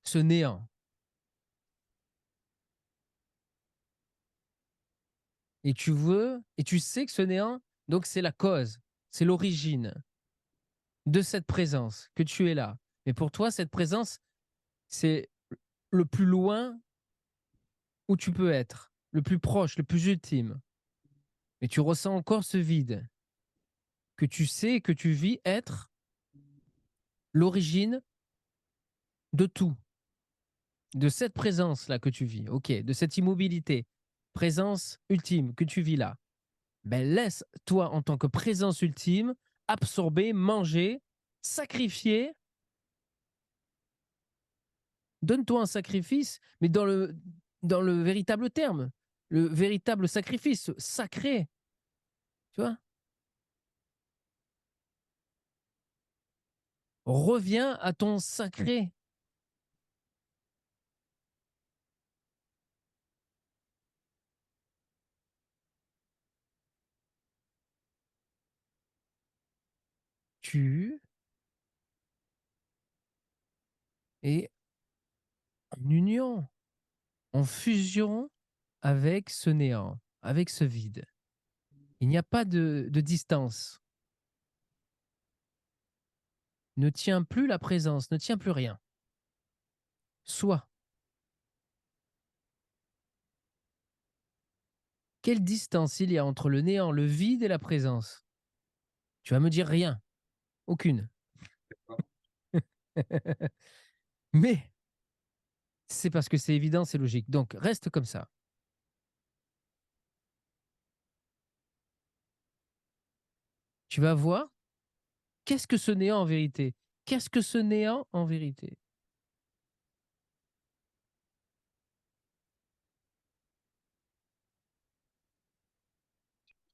ce néant. Et tu veux, et tu sais que ce néant, donc c'est la cause, c'est l'origine de cette présence, que tu es là. Mais pour toi, cette présence, c'est le plus loin où tu peux être, le plus proche, le plus ultime. Mais tu ressens encore ce vide que tu sais, que tu vis être l'origine de tout, de cette présence-là que tu vis, ok, de cette immobilité, présence ultime que tu vis là. Ben laisse-toi en tant que présence ultime absorber, manger, sacrifier. Donne-toi un sacrifice, mais dans le véritable terme, le véritable sacrifice sacré, tu vois. Reviens à ton sacré. Tu es en union, en fusion avec ce néant, avec ce vide. Il n'y a pas de distance. Ne tiens plus la présence, ne tiens plus rien. Sois. Quelle distance il y a entre le néant, le vide et la présence? Tu vas me dire rien. Aucune. Mais c'est parce que c'est évident, c'est logique. Donc, reste comme ça. Tu vas voir, qu'est-ce que ce néant en vérité? Qu'est-ce que ce néant en vérité?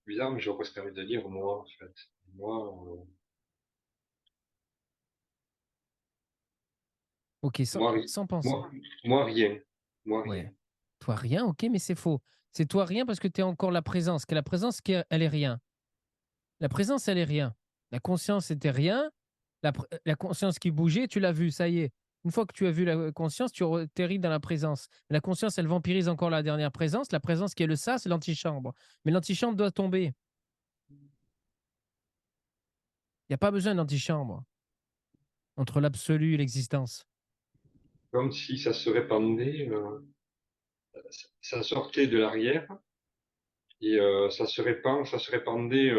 bizarre, mais je vois pas ce permis de dire, moi, en fait. Moi, Ok, moi, sans penser. moi, moi, rien. Moi, rien. Ouais. Toi, rien, ok, mais c'est faux. C'est toi rien parce que tu es encore la présence. Que la présence, elle est rien. La présence, elle est rien. La conscience était rien. La conscience qui bougeait, tu l'as vu, ça y est. Une fois que tu as vu la conscience, tu atterris dans la présence. La conscience, elle vampirise encore la dernière présence. La présence qui est le ça, c'est l'antichambre. Mais l'antichambre doit tomber. Il n'y a pas besoin d'antichambre entre l'absolu et l'existence. Comme si ça se répandait, ça sortait de l'arrière et ça se répandait.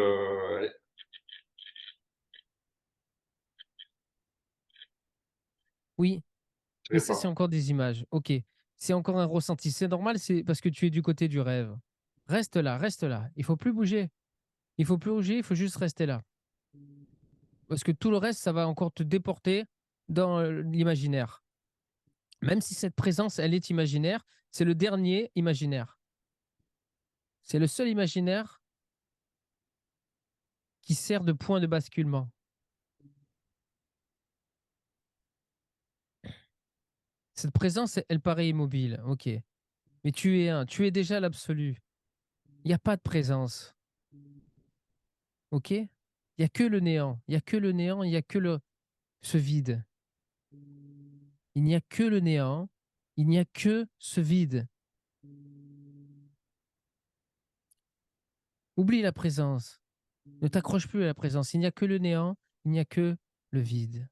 Oui, Se mais ça, c'est répand. encore des images. Ok, c'est encore un ressenti. C'est normal, c'est parce que tu es du côté du rêve. Reste là, reste là. Il faut plus bouger. Il faut plus bouger, il faut juste rester là. Parce que tout le reste, ça va encore te déporter dans l'imaginaire. Même si cette présence, elle est imaginaire, c'est le dernier imaginaire. C'est le seul imaginaire qui sert de point de basculement. Cette présence, elle paraît immobile, ok. Mais tu es un, tu es déjà l'absolu. Il n'y a pas de présence, ok? Il n'y a que le néant, il n'y a que le néant, il n'y a que ce vide. Il n'y a que le néant, il n'y a que ce vide. Oublie la présence, ne t'accroche plus à la présence. Il n'y a que le néant, il n'y a que le vide.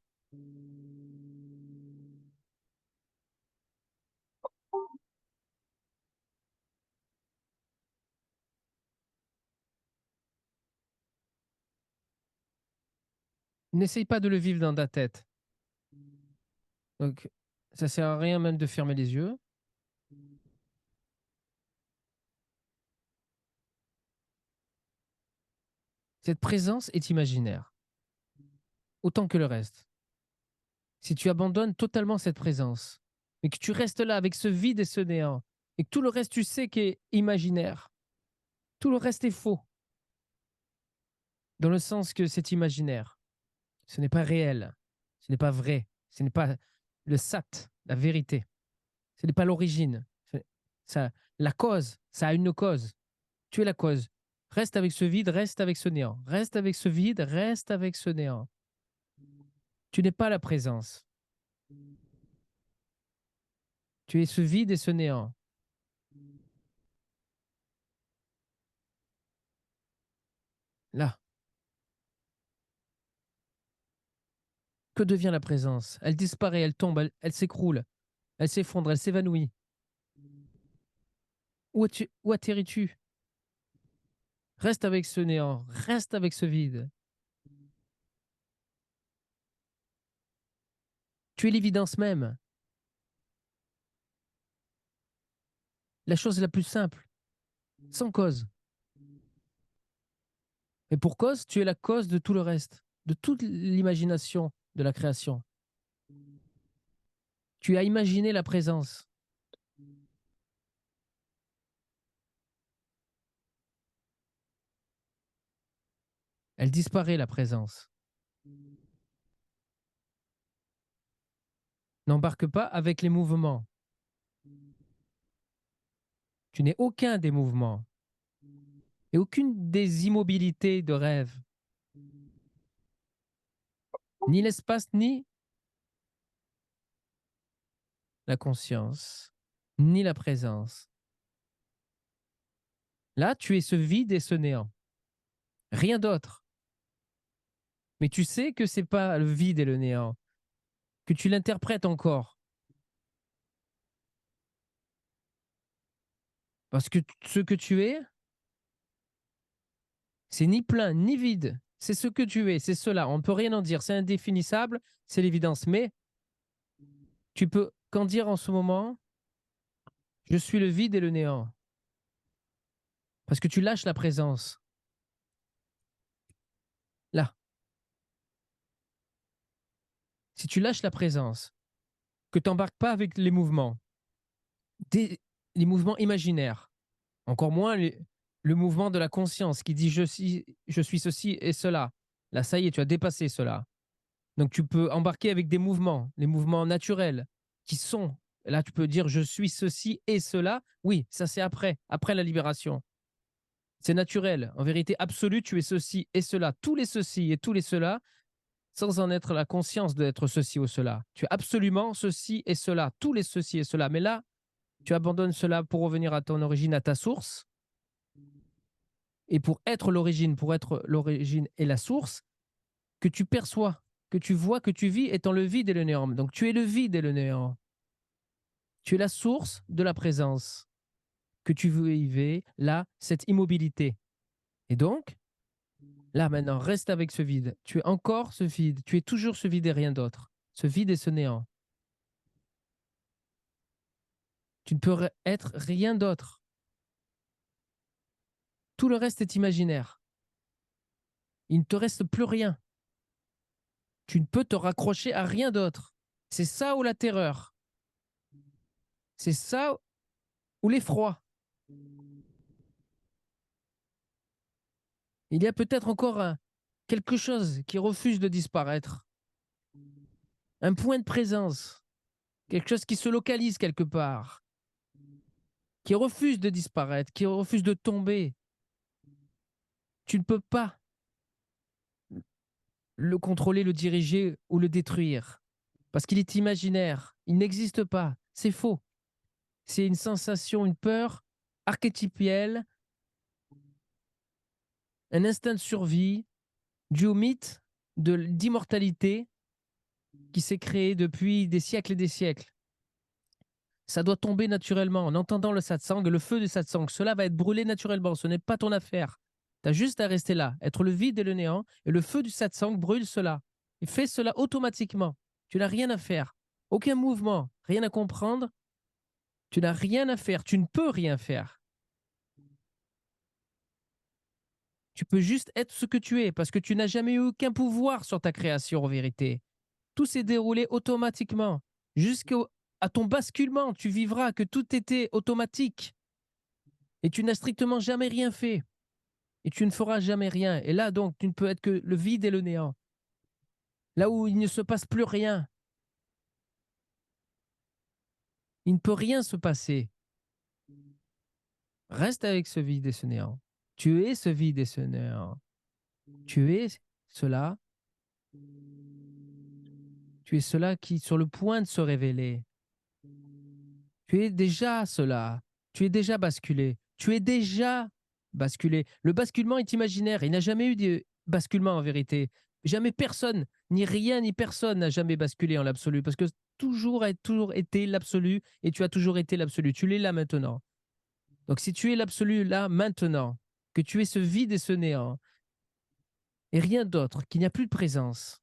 N'essaye pas de le vivre dans ta tête. Donc, ça sert à rien même de fermer les yeux. Cette présence est imaginaire, autant que le reste. Si tu abandonnes totalement cette présence, et que tu restes là avec ce vide et ce néant, et que tout le reste, tu sais, qu'est imaginaire, tout le reste est faux, dans le sens que c'est imaginaire. Ce n'est pas réel, ce n'est pas vrai, ce n'est pas le sat, la vérité, ce n'est pas l'origine. Ça, la cause, ça a une cause. Tu es la cause. Reste avec ce vide, reste avec ce néant. Reste avec ce vide, reste avec ce néant. Tu n'es pas la présence. Tu es ce vide et ce néant. Là. Que devient la présence? Elle disparaît, elle tombe, elle s'écroule, elle s'effondre, elle s'évanouit. Où atterris-tu? Reste avec ce néant, reste avec ce vide. Tu es l'évidence même. La chose la plus simple, sans cause. Et pour cause, tu es la cause de tout le reste, de toute l'imagination de la création. Tu as imaginé la présence. Elle disparaît, la présence. N'embarque pas avec les mouvements. Tu n'es aucun des mouvements et aucune des immobilités de rêve. Ni l'espace, ni la conscience, ni la présence. Là, tu es ce vide et ce néant. Rien d'autre. Mais tu sais que c'est pas le vide et le néant, que tu l'interprètes encore. Parce que ce que tu es, c'est ni plein ni vide. C'est ce que tu es, c'est cela. On ne peut rien en dire. C'est indéfinissable, c'est l'évidence. Mais tu peux qu'en dire en ce moment, je suis le vide et le néant. Parce que tu lâches la présence. Là. Si tu lâches la présence, que tu n'embarques pas avec les mouvements, les mouvements imaginaires, encore moins le mouvement de la conscience qui dit je suis ceci et cela. Là, ça y est, tu as dépassé cela. Donc tu peux embarquer avec des mouvements, les mouvements naturels qui sont, là tu peux dire je suis ceci et cela. Oui, ça c'est après la libération. C'est naturel. En vérité absolue, tu es ceci et cela. Tous les ceci et tous les cela, sans en être la conscience d'être ceci ou cela. Tu es absolument ceci et cela. Tous les ceci et cela. Mais là, tu abandonnes cela pour revenir à ton origine, à ta source. Et pour être l'origine et la source, que tu perçois, que tu vois, que tu vis étant le vide et le néant. Donc tu es le vide et le néant. Tu es la source de la présence. Que tu veux vivre, là, cette immobilité. Et donc, là maintenant, reste avec ce vide. Tu es encore ce vide. Tu es toujours ce vide et rien d'autre. Ce vide et ce néant. Tu ne peux être rien d'autre. Tout le reste est imaginaire. Il ne te reste plus rien. Tu ne peux te raccrocher à rien d'autre. C'est ça ou la terreur. C'est ça ou l'effroi. Il y a peut-être encore quelque chose qui refuse de disparaître. Un point de présence. quelque chose qui se localise quelque part, qui refuse de disparaître, qui refuse de tomber. Tu ne peux pas le contrôler, le diriger ou le détruire, parce qu'il est imaginaire, il n'existe pas, c'est faux. C'est une sensation, une peur archétypielle, un instinct de survie dû au mythe d'immortalité qui s'est créé depuis des siècles et des siècles. Ça doit tomber naturellement. En entendant le satsang, le feu du satsang, cela va être brûlé naturellement. Ce n'est pas ton affaire. Tu as juste à rester là, être le vide et le néant, et le feu du satsang brûle cela. Il fait cela automatiquement. Tu n'as rien à faire. Aucun mouvement, rien à comprendre. Tu n'as rien à faire. Tu ne peux rien faire. Tu peux juste être ce que tu es, parce que tu n'as jamais eu aucun pouvoir sur ta création, en vérité. Tout s'est déroulé automatiquement. Jusqu'à ton basculement, tu vivras que tout était automatique. Et tu n'as strictement jamais rien fait. Et tu ne feras jamais rien. Et là, donc, tu ne peux être que le vide et le néant. Là où il ne se passe plus rien. Il ne peut rien se passer. Reste avec ce vide et ce néant. Tu es ce vide et ce néant. Tu es cela. Tu es cela qui est sur le point de se révéler. Tu es déjà cela. Tu es déjà basculé. Tu es déjà basculé. Le basculement est imaginaire. Il n'a jamais eu de basculement en vérité. Jamais personne, ni rien, ni personne n'a jamais basculé en l'absolu parce que toujours a toujours été l'absolu et tu as toujours été l'absolu. Tu l'es là maintenant. Donc si tu es l'absolu là maintenant, que tu es ce vide et ce néant et rien d'autre, qu'il n'y a plus de présence,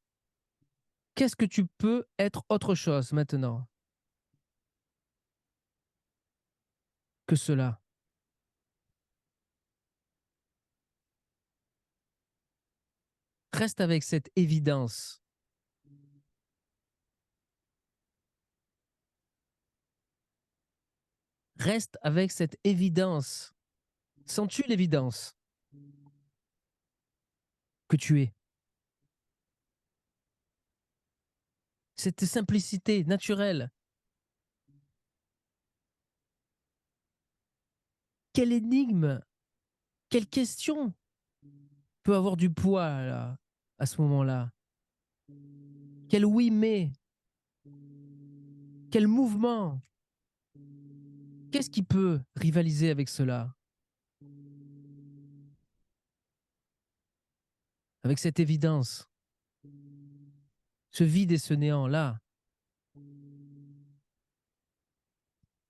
qu'est-ce que tu peux être autre chose maintenant que cela? Reste avec cette évidence. Reste avec cette évidence. Sens-tu l'évidence que tu es? Cette simplicité naturelle. Quelle énigme, quelle question peut avoir du poids là, à ce moment-là? Quel oui mais, quel mouvement? Qu'est-ce qui peut rivaliser avec cela? Avec cette évidence, ce vide et ce néant-là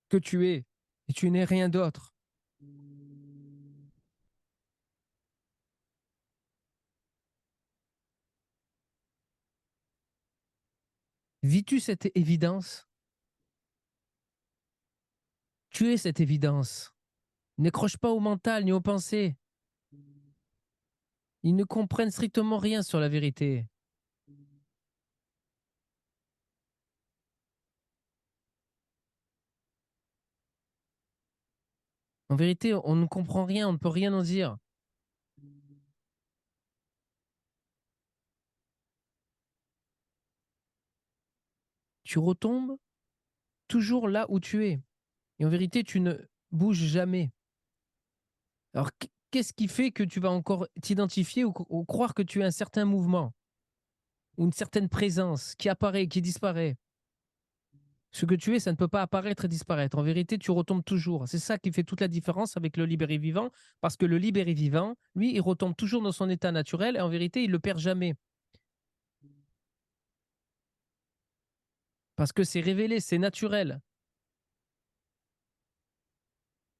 que tu es, et tu n'es rien d'autre. Vis-tu cette évidence? Tu es cette évidence. N'accroche pas au mental ni aux pensées. Ils ne comprennent strictement rien sur la vérité. En vérité, on ne comprend rien, on ne peut rien en dire. Tu retombes toujours là où tu es. Et en vérité, tu ne bouges jamais. Alors, qu'est-ce qui fait que tu vas encore t'identifier ou croire que tu as un certain mouvement ou une certaine présence qui apparaît, qui disparaît? Ce que tu es, ça ne peut pas apparaître et disparaître. En vérité, tu retombes toujours. C'est ça qui fait toute la différence avec le libéré vivant, parce que le libéré vivant, lui, il retombe toujours dans son état naturel et en vérité, il ne le perd jamais. Parce que c'est révélé, c'est naturel.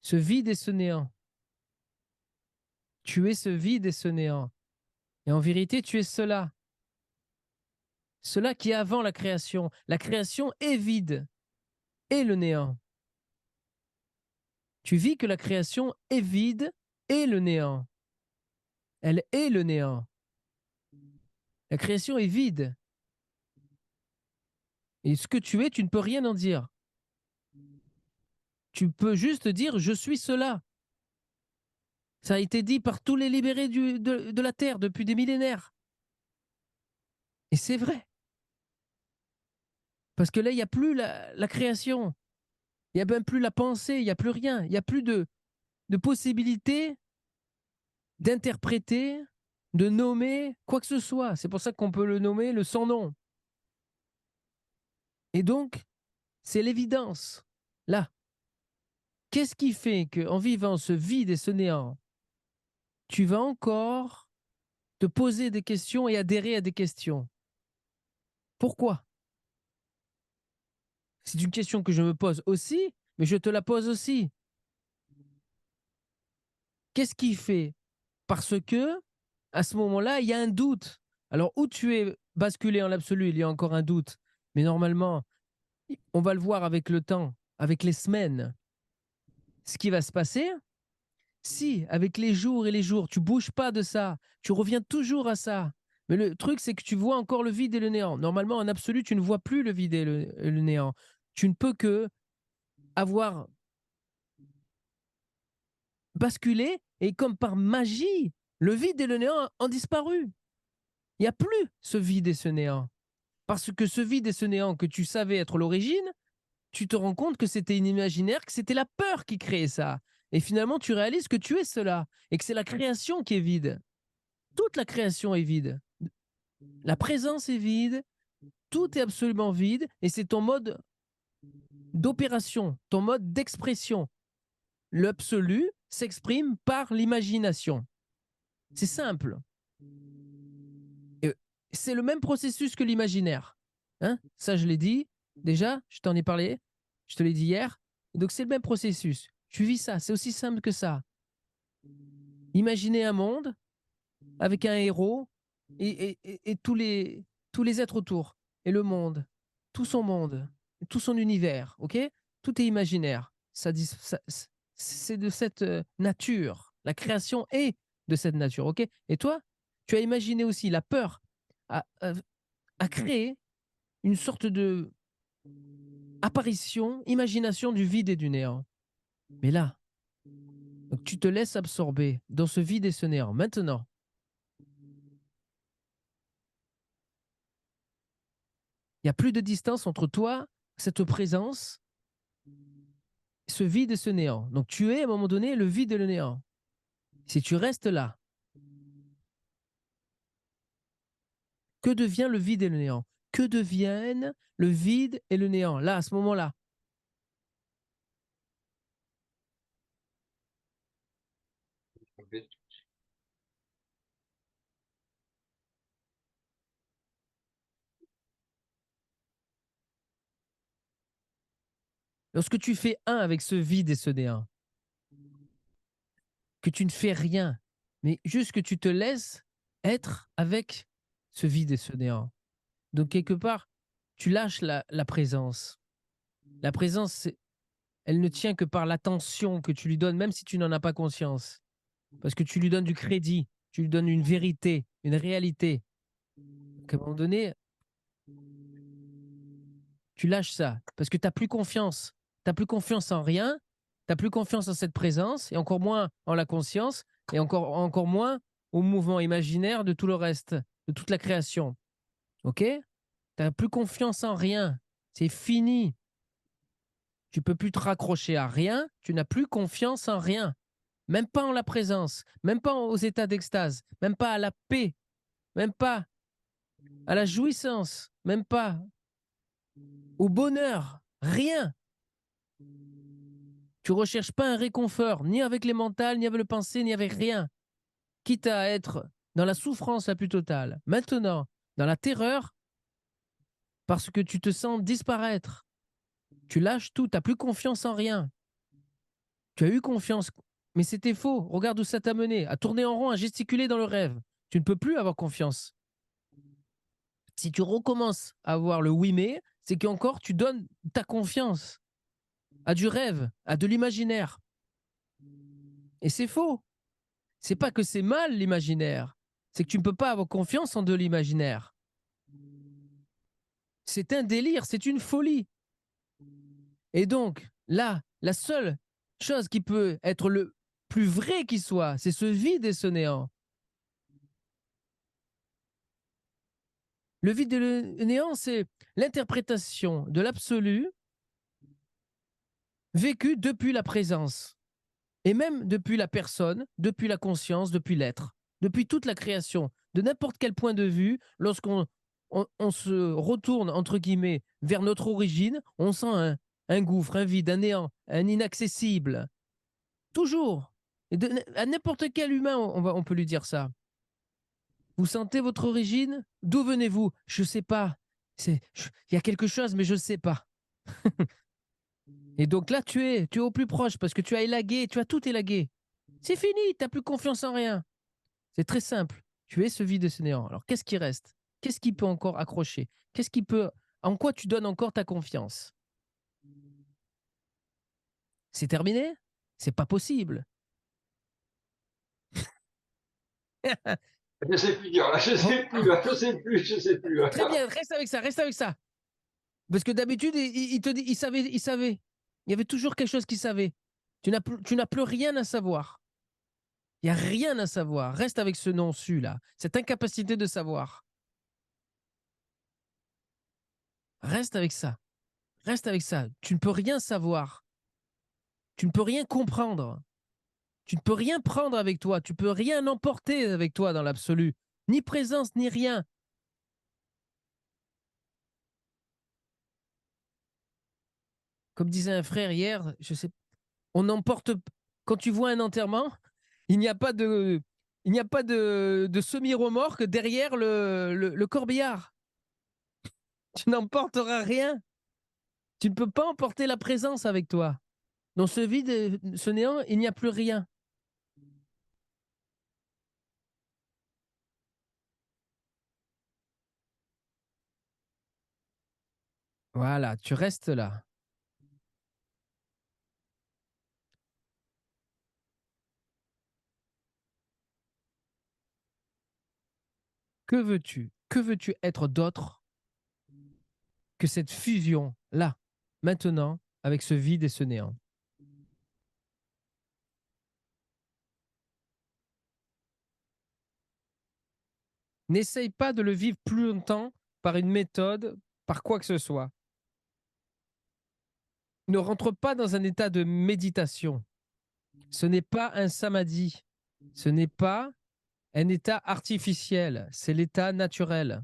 Ce vide et ce néant. Tu es ce vide et ce néant. Et en vérité, tu es cela. Cela qui est avant la création. La création est vide et le néant. Tu vis que la création est vide et le néant. Elle est le néant. La création est vide. Et ce que tu es, tu ne peux rien en dire. Tu peux juste dire je suis cela. Ça a été dit par tous les libérés de la Terre depuis des millénaires. Et c'est vrai. Parce que là, il n'y a plus la création. Il n'y a même plus la pensée, il n'y a plus rien. Il n'y a plus de possibilité d'interpréter, de nommer quoi que ce soit. C'est pour ça qu'on peut le nommer le sans-nom. Et donc, c'est l'évidence. Là, qu'est-ce qui fait qu'en vivant ce vide et ce néant, tu vas encore te poser des questions et adhérer à des questions? Pourquoi? C'est une question que je me pose aussi, mais je te la pose aussi. Qu'est-ce qui fait? Parce que, à ce moment-là, il y a un doute. Alors, où tu es basculé en l'absolu, il y a encore un doute. Mais normalement, on va le voir avec le temps, avec les semaines. Ce qui va se passer, si avec les jours et les jours, tu bouges pas de ça, tu reviens toujours à ça. Mais le truc, c'est que tu vois encore le vide et le néant. Normalement, en absolu, tu ne vois plus le vide et le néant. Tu ne peux que avoir basculé et comme par magie, le vide et le néant ont disparu. Il n'y a plus ce vide et ce néant. Parce que ce vide et ce néant que tu savais être l'origine, tu te rends compte que c'était une imaginaire, que c'était la peur qui créait ça. Et finalement, tu réalises que tu es cela et que c'est la création qui est vide. Toute la création est vide. La présence est vide, tout est absolument vide et c'est ton mode d'opération, ton mode d'expression. L'absolu s'exprime par l'imagination. C'est simple. Et c'est le même processus que l'imaginaire. Hein, ça, je l'ai dit déjà, je t'en ai parlé, je te l'ai dit hier. Donc, c'est le même processus. Tu vis ça, c'est aussi simple que ça. Imaginez un monde avec un héros et tous les êtres autour, et le monde, tout son univers, ok? Tout est imaginaire. C'est de cette nature. La création est de cette nature, ok? Et toi, tu as imaginé aussi la peur à créer une sorte de apparition, imagination du vide et du néant. Mais là, donc tu te laisses absorber dans ce vide et ce néant. Maintenant, il n'y a plus de distance entre toi, cette présence, ce vide et ce néant. Donc tu es à un moment donné le vide et le néant. Si tu restes là, que devient le vide et le néant? Que deviennent le vide et le néant, là, à ce moment-là? Lorsque tu fais un avec ce vide et ce néant, que tu ne fais rien, mais juste que tu te laisses être avec ce vide et ce néant. Donc, quelque part, tu lâches la présence. La présence, elle ne tient que par l'attention que tu lui donnes, même si tu n'en as pas conscience. Parce que tu lui donnes du crédit, tu lui donnes une vérité, une réalité. Donc, à un moment donné, tu lâches ça. Parce que tu n'as plus confiance. Tu n'as plus confiance en rien. Tu n'as plus confiance en cette présence, et encore moins en la conscience, et encore moins au mouvement imaginaire de tout le reste, de toute la création. OK? Tu n'as plus confiance en rien. C'est fini. Tu peux plus te raccrocher à rien. Tu n'as plus confiance en rien. Même pas en la présence, même pas aux états d'extase, même pas à la paix, même pas à la jouissance, même pas au bonheur. Rien. Tu recherches pas un réconfort, ni avec les mentales, ni avec le pensée, ni avec rien. Quitte à être dans la souffrance la plus totale. Maintenant, dans la terreur, parce que tu te sens disparaître. Tu lâches tout, tu n'as plus confiance en rien. Tu as eu confiance, mais c'était faux. Regarde où ça t'a mené, à tourner en rond, à gesticuler dans le rêve. Tu ne peux plus avoir confiance. Si tu recommences à avoir le oui mais, c'est qu'encore tu donnes ta confiance à du rêve, à de l'imaginaire. Et c'est faux. C'est pas que c'est mal l'imaginaire, c'est que tu ne peux pas avoir confiance en de l'imaginaire. C'est un délire, c'est une folie. Et donc, là, la seule chose qui peut être le plus vrai qui soit, c'est ce vide et ce néant. Le vide et le néant, c'est l'interprétation de l'absolu vécue depuis la présence, et même depuis la personne, depuis la conscience, depuis l'être, depuis toute la création, de n'importe quel point de vue, lorsqu'on on se retourne, entre guillemets, vers notre origine, on sent un gouffre, un vide, un néant, un inaccessible. Toujours. Et à n'importe quel humain, on peut lui dire ça. Vous sentez votre origine? D'où venez-vous? Je ne sais pas. Il y a quelque chose, mais je ne sais pas. Et donc là, tu es au plus proche parce que tu as élagué, tu as tout élagué. C'est fini, tu n'as plus confiance en rien. C'est très simple. Tu es ce vide et ce néant. Alors, qu'est-ce qui reste? Qu'est-ce qui peut encore accrocher? En quoi tu donnes encore ta confiance? C'est terminé? C'est pas possible. Je sais plus dire, là, je sais plus, là, je sais plus, je sais plus. Là. Très bien, reste avec ça, reste avec ça. Parce que d'habitude, il te dit, il savait. Il y avait toujours quelque chose qu'il savait. Tu n'as plus rien à savoir. Il n'y a rien à savoir. Reste avec ce non-su là, cette incapacité de savoir. Reste avec ça. Reste avec ça. Tu ne peux rien savoir. Tu ne peux rien comprendre. Tu ne peux rien prendre avec toi. Tu ne peux rien emporter avec toi dans l'absolu. Ni présence, ni rien. Comme disait un frère hier, je sais, on emporte. Quand tu vois un enterrement, il n'y a pas de semi-remorque derrière le corbillard. Tu n'emporteras rien. Tu ne peux pas emporter la présence avec toi. Dans ce vide, ce néant, il n'y a plus rien. Voilà, tu restes là. Que veux-tu? Que veux-tu être d'autre que cette fusion-là, maintenant, avec ce vide et ce néant? N'essaye pas de le vivre plus longtemps par une méthode, par quoi que ce soit. Ne rentre pas dans un état de méditation. Ce n'est pas un samadhi. Ce n'est pas un état artificiel. C'est l'état naturel.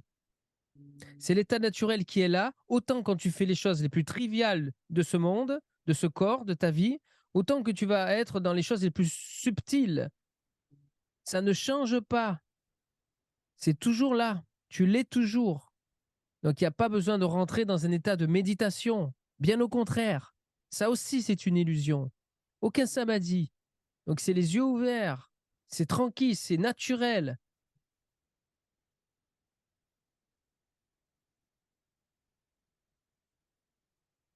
C'est l'état naturel qui est là, autant quand tu fais les choses les plus triviales de ce monde, de ce corps, de ta vie, autant que tu vas être dans les choses les plus subtiles. Ça ne change pas. C'est toujours là. Tu l'es toujours. Donc il n'y a pas besoin de rentrer dans un état de méditation. Bien au contraire. Ça aussi, c'est une illusion. Aucun samadhi. Donc c'est les yeux ouverts. C'est tranquille, c'est naturel.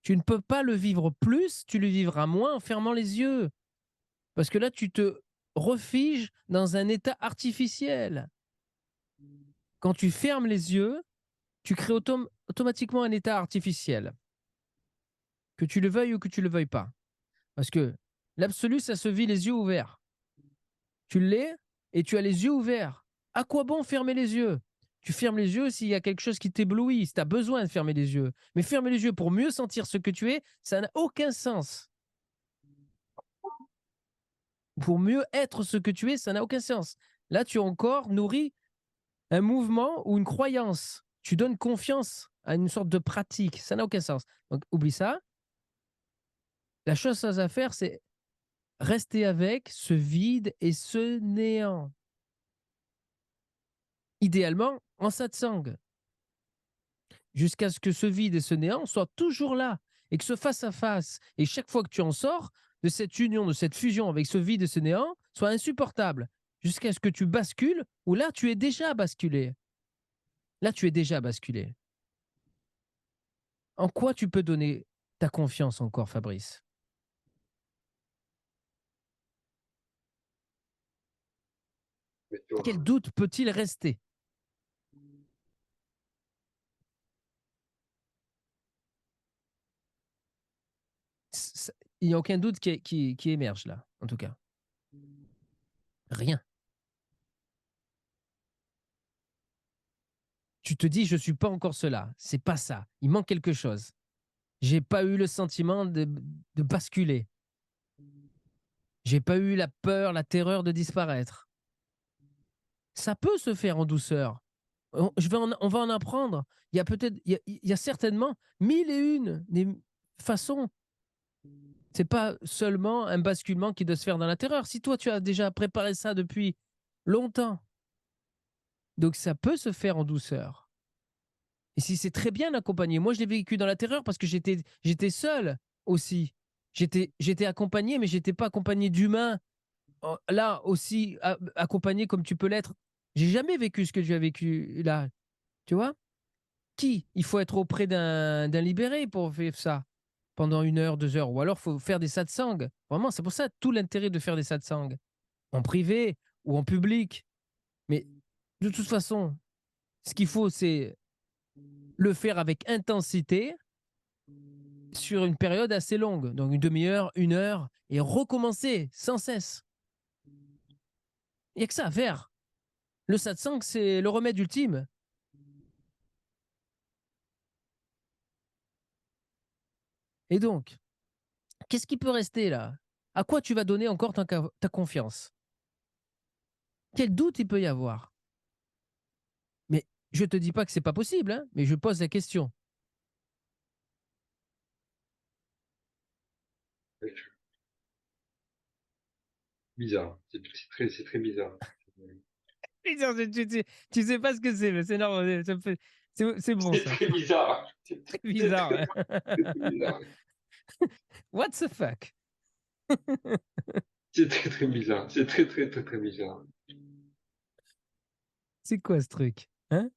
Tu ne peux pas le vivre plus, tu le vivras moins en fermant les yeux. Parce que là, tu te refuges dans un état artificiel. Quand tu fermes les yeux, tu crées automatiquement un état artificiel. Que tu le veuilles ou que tu ne le veuilles pas. Parce que l'absolu, ça se vit les yeux ouverts. Tu l'es et tu as les yeux ouverts. À quoi bon fermer les yeux? Tu fermes les yeux s'il y a quelque chose qui t'éblouit, si tu as besoin de fermer les yeux. Mais fermer les yeux pour mieux sentir ce que tu es, ça n'a aucun sens. Pour mieux être ce que tu es, ça n'a aucun sens. Là, tu as encore nourri un mouvement ou une croyance. Tu donnes confiance à une sorte de pratique. Ça n'a aucun sens. Donc, oublie ça. La chose à faire, c'est rester avec ce vide et ce néant. Idéalement, en satsang. Jusqu'à ce que ce vide et ce néant soient toujours là. Et que ce face à face, et chaque fois que tu en sors de cette union, de cette fusion avec ce vide et ce néant, soit insupportable. Jusqu'à ce que tu bascules, ou là, tu es déjà basculé. Là, tu es déjà basculé. En quoi tu peux donner ta confiance encore, Fabrice? Quel doute peut-il rester? Il n'y a aucun doute qui émerge là, en tout cas. Rien. Tu te dis, je ne suis pas encore cela. C'est pas ça. Il manque quelque chose. J'ai pas eu le sentiment de basculer. J'ai pas eu la peur, la terreur de disparaître. Ça peut se faire en douceur. On va en apprendre. Il y a peut-être, il y a certainement 1001 des façons. C'est pas seulement un basculement qui doit se faire dans la terreur. Si toi, tu as déjà préparé ça depuis longtemps, donc ça peut se faire en douceur. Et si c'est très bien accompagné. Moi, je l'ai vécu dans la terreur parce que j'étais seul aussi. J'étais accompagné, mais j'étais pas accompagné d'humains. Là aussi, accompagné comme tu peux l'être. J'ai jamais vécu ce que tu as vécu là. Tu vois? Il faut être auprès d'un libéré pour faire ça pendant 1 heure, 2 heures. Ou alors, il faut faire des satsangs. Vraiment, c'est pour ça tout l'intérêt de faire des satsangs. En privé ou en public. Mais de toute façon, ce qu'il faut, c'est le faire avec intensité sur une période assez longue. Donc, une demi-heure, 1 heure. Et recommencer sans cesse. Il n'y a que ça à faire. Le satsang, c'est le remède ultime. Et donc, qu'est-ce qui peut rester là? À quoi tu vas donner encore ta confiance? Quel doute il peut y avoir? Mais je ne te dis pas que c'est pas possible, hein, mais je pose la question. Bizarre. C'est très bizarre. Tu sais pas ce que c'est, mais c'est normal. C'est bon C'est ça. très bizarre. C'est très bizarre. C'est très bizarre. What the fuck? C'est très très bizarre. C'est très très très très bizarre. C'est quoi ce truc? Hein?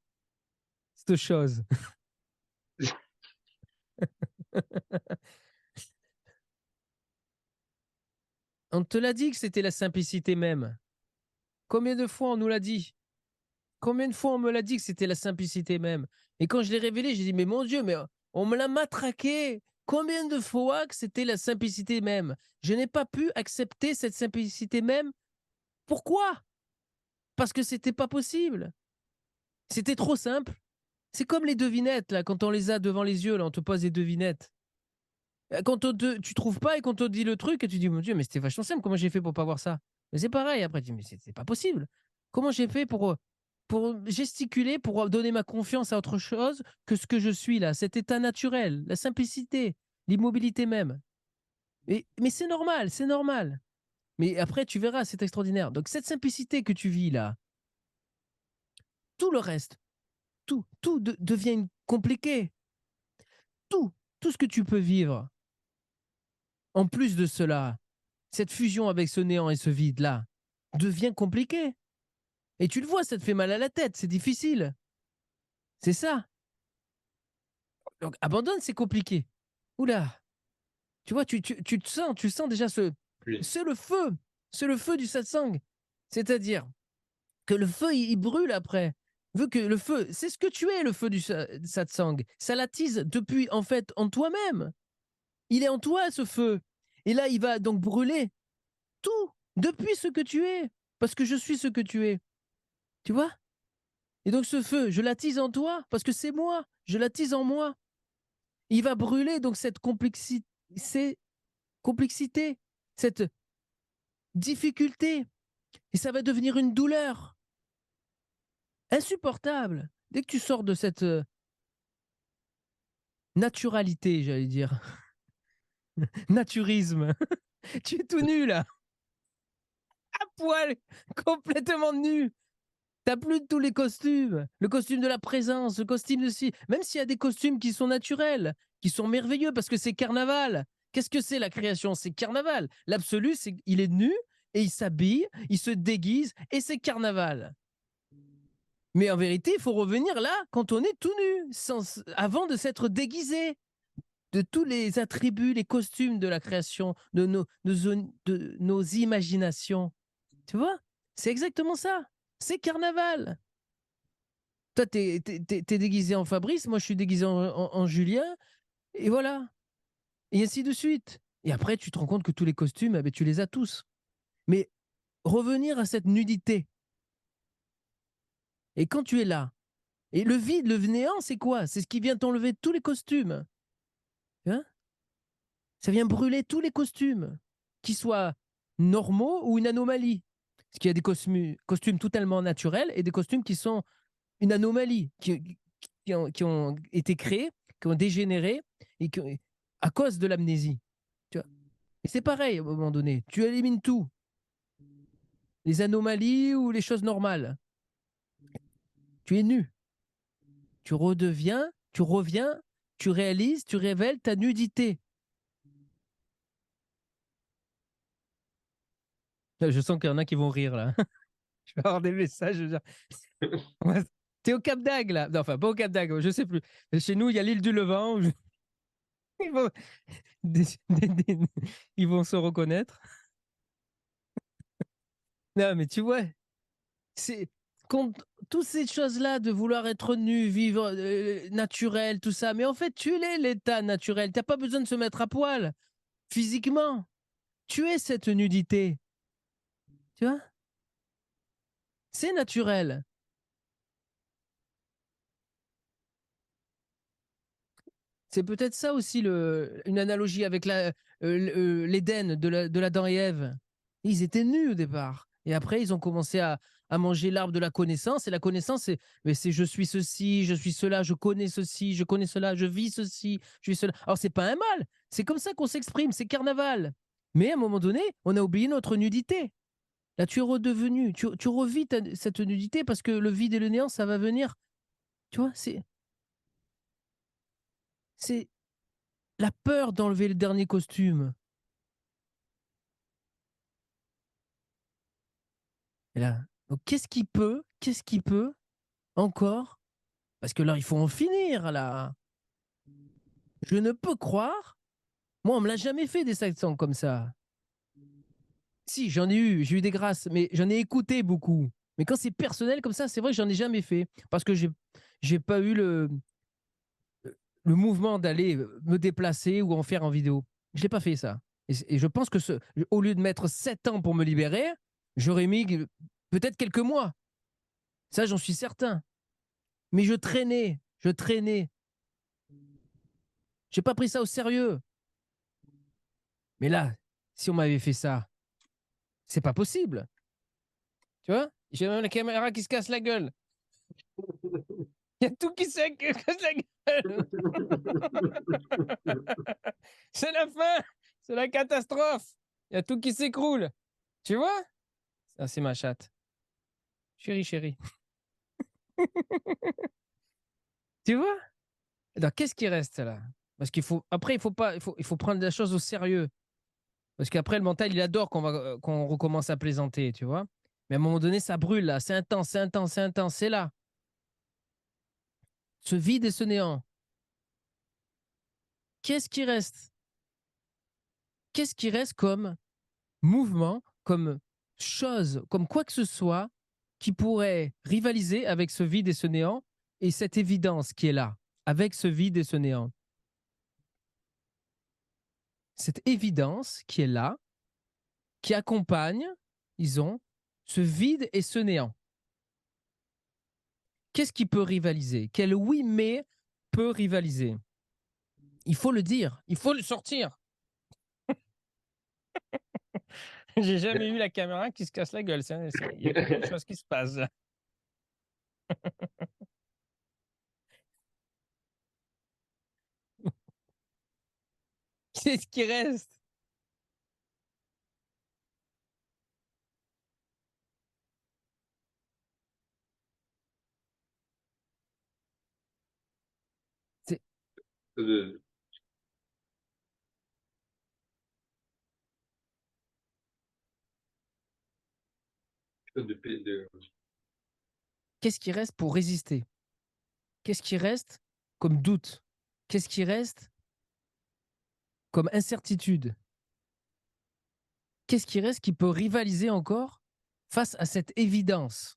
Cette chose. On te l'a dit que c'était la simplicité même. Combien de fois on nous l'a dit? Combien de fois on me l'a dit que c'était la simplicité même? Et quand je l'ai révélé, j'ai dit, mais mon Dieu, mais on me l'a matraqué. Combien de fois que c'était la simplicité même? Je n'ai pas pu accepter cette simplicité même. Pourquoi? Parce que c'était pas possible. C'était trop simple. C'est comme les devinettes, là, quand on les a devant les yeux, là, on te pose des devinettes. Quand tu trouves pas et qu'on te dit le truc, et tu dis, mon Dieu, mais c'était vachement simple, comment j'ai fait pour pas voir ça? Mais c'est pareil, après, tu dis, mais c'est pas possible. Comment j'ai fait pour gesticuler, pour donner ma confiance à autre chose que ce que je suis là, cet état naturel, la simplicité, l'immobilité même. Mais c'est normal, c'est normal. Mais après, tu verras, c'est extraordinaire. Donc, cette simplicité que tu vis là, tout le reste, tout devient compliqué. Tout ce que tu peux vivre, en plus de cela, cette fusion avec ce néant et ce vide-là, devient compliqué. Et tu le vois, ça te fait mal à la tête, c'est difficile. C'est ça. Donc, abandonne, c'est compliqué. Oula. Tu vois, tu te sens déjà Oui. c'est le feu. C'est le feu du satsang. C'est-à-dire que le feu, il brûle après. Vu que le feu, c'est ce que tu es, le feu du satsang. Ça l'attise depuis, en fait, en toi-même. Il est en toi, ce feu. Et là, il va donc brûler tout depuis ce que tu es. Parce que je suis ce que tu es. Tu vois? Et donc, ce feu, je l'attise en toi parce que c'est moi. Je l'attise en moi. Il va brûler donc cette complexité, cette difficulté. Et ça va devenir une douleur insupportable. Dès que tu sors de cette naturalité, j'allais dire, naturisme, tu es tout nu là, à poil, complètement nu. T'as plus de tous les costumes. Le costume de la présence, le costume de ci. Même s'il y a des costumes qui sont naturels, qui sont merveilleux parce que c'est carnaval. Qu'est-ce que c'est la création? C'est carnaval. L'absolu, c'est qu'il est nu et il s'habille, il se déguise et c'est carnaval. Mais en vérité, il faut revenir là quand on est tout nu, avant de s'être déguisé de tous les attributs, les costumes de la création, de nos imaginations. Tu vois? C'est exactement ça. C'est carnaval. Toi, t'es déguisé en Fabrice, moi, je suis déguisé en Julien, et voilà. Et ainsi de suite. Et après, tu te rends compte que tous les costumes, eh ben, tu les as tous. Mais revenir à cette nudité. Et quand tu es là, Et le vide, le néant, c'est quoi? C'est ce qui vient t'enlever tous les costumes. Hein? Ça vient brûler tous les costumes, qu'ils soient normaux ou une anomalie. Parce qu'il y a des costumes totalement naturels et des costumes qui sont une anomalie, qui ont été créés, qui ont dégénéré et à cause de l'amnésie. Tu vois. Et c'est pareil, à un moment donné. Tu élimines tout. Les anomalies ou les choses normales. Tu es nu. Tu redeviens, tu reviens, tu réalises, tu révèles ta nudité. Je sens qu'il y en a qui vont rire là. Je vais avoir des messages. Je veux dire, t'es au Cap d'Agde là. Non, enfin, pas au Cap d'Agde, je sais plus. Chez nous, il y a l'île du Levant. Ils vont... Ils vont se reconnaître. Non, mais tu vois, c'est contre toutes ces choses-là de vouloir être nu, vivre naturel, tout ça. Mais en fait, tu l'es l'état naturel. T'as pas besoin de se mettre à poil physiquement. Tu es cette nudité. Tu vois, c'est naturel. C'est peut-être ça aussi une analogie avec l'Éden de l'Adam et Ève. Ils étaient nus au départ. Et après, ils ont commencé à manger l'arbre de la connaissance. Et la connaissance, c'est je suis ceci, je suis cela, je connais ceci, je connais cela, je vis ceci, je vis cela. Alors, c'est pas un mal. C'est comme ça qu'on s'exprime. C'est carnaval. Mais à un moment donné, on a oublié notre nudité. Là, tu es redevenu. Tu revis cette nudité parce que le vide et le néant, ça va venir. Tu vois, c'est la peur d'enlever le dernier costume. Et là, donc qu'est-ce qui peut encore, parce que là, il faut en finir, là. Je ne peux croire, moi, on me l'a jamais fait des accents comme ça. Si, j'ai eu des grâces, mais j'en ai écouté beaucoup. Mais quand c'est personnel comme ça, c'est vrai que j'en ai jamais fait, parce que j'ai pas eu le mouvement d'aller me déplacer ou en faire en vidéo. Je l'ai pas fait ça. Et je pense que au lieu de mettre 7 ans pour me libérer, j'aurais mis peut-être quelques mois. Ça, j'en suis certain. Mais je traînais, je traînais. J'ai pas pris ça au sérieux. Mais là, si on m'avait fait ça, c'est pas possible. Tu vois? J'ai même la caméra qui se casse la gueule. Il y a tout qui se casse la gueule. C'est la fin. C'est la catastrophe. Il y a tout qui s'écroule. Tu vois? Ça, c'est ma chatte. Chérie, chérie. Tu vois? Alors, qu'est-ce qui reste là? Parce qu'il faut. Après, il faut pas. Il faut prendre la chose au sérieux. Parce qu'après, le mental, il adore qu'on recommence à plaisanter, tu vois? Mais à un moment donné, ça brûle là. C'est intense, c'est intense, c'est intense. C'est là. Ce vide et ce néant. Qu'est-ce qui reste? Qu'est-ce qui reste comme mouvement, comme chose, comme quoi que ce soit qui pourrait rivaliser avec ce vide et ce néant et cette évidence qui est là, avec ce vide et ce néant? Cette évidence qui est là, qui accompagne, disons, ce vide et ce néant. Qu'est-ce qui peut rivaliser? Quel oui mais peut rivaliser? Il faut le dire, il faut le sortir. J'ai jamais eu la caméra qui se casse la gueule. Il y a quelque chose qui se passe. C'est ce qui reste. C'est de, de, qu'est-ce qui reste pour résister? Qu'est-ce qui reste comme doute? Qu'est-ce qui reste comme incertitude? Qu'est-ce qui reste qui peut rivaliser encore face à cette évidence?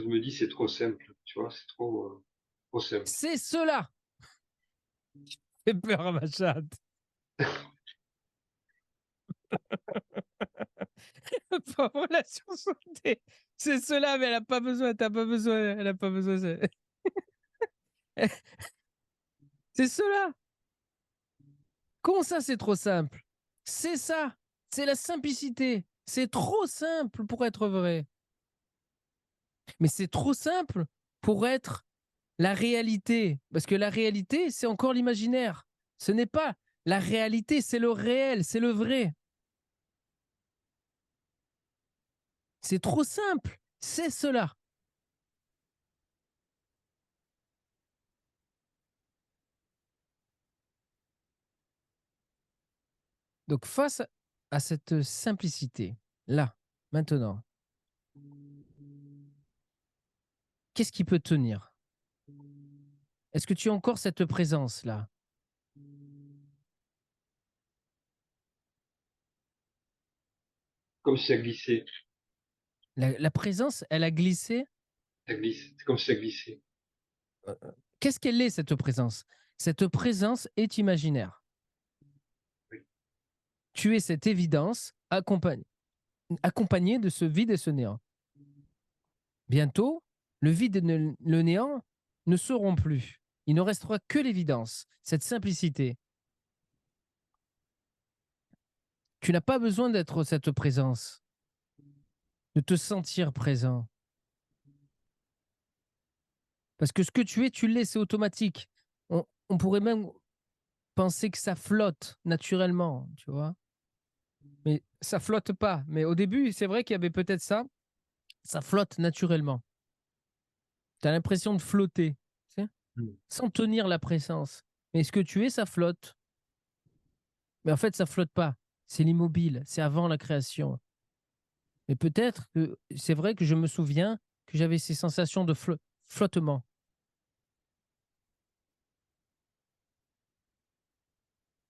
Je me dis, c'est trop simple, tu vois, c'est trop simple. C'est cela. Fais peur à ma chatte. Pas relation santé. C'est cela, mais elle a pas besoin. T'as pas besoin. Elle a pas besoin. C'est cela. Comment ça, c'est trop simple? C'est ça. C'est la simplicité. C'est trop simple pour être vrai. Mais c'est trop simple pour être la réalité. Parce que la réalité, c'est encore l'imaginaire. Ce n'est pas la réalité, c'est le réel, c'est le vrai. C'est trop simple. C'est cela. Donc face à cette simplicité, là, maintenant, qu'est-ce qui peut tenir? Est-ce que tu as encore cette présence-là? Comme si ça glissait. La présence, elle a glissé. Ça glisse. C'est comme si ça glissait. Qu'est-ce qu'elle est, cette présence? Cette présence est imaginaire. Oui. Tu es cette évidence accompagnée de ce vide et ce néant. Bientôt, le vide et le néant ne seront plus. Il ne restera que l'évidence, cette simplicité. Tu n'as pas besoin d'être cette présence, de te sentir présent. Parce que ce que tu l'es, c'est automatique. On pourrait même penser que ça flotte naturellement, tu vois. Mais ça flotte pas. Mais au début, c'est vrai qu'il y avait peut-être ça. Ça flotte naturellement. Tu as l'impression de flotter, tu sais, sans tenir la présence. Mais ce que tu es, ça flotte. Mais en fait, ça flotte pas. C'est l'immobile. C'est avant la création. Mais peut-être que c'est vrai que je me souviens que j'avais ces sensations de flottement.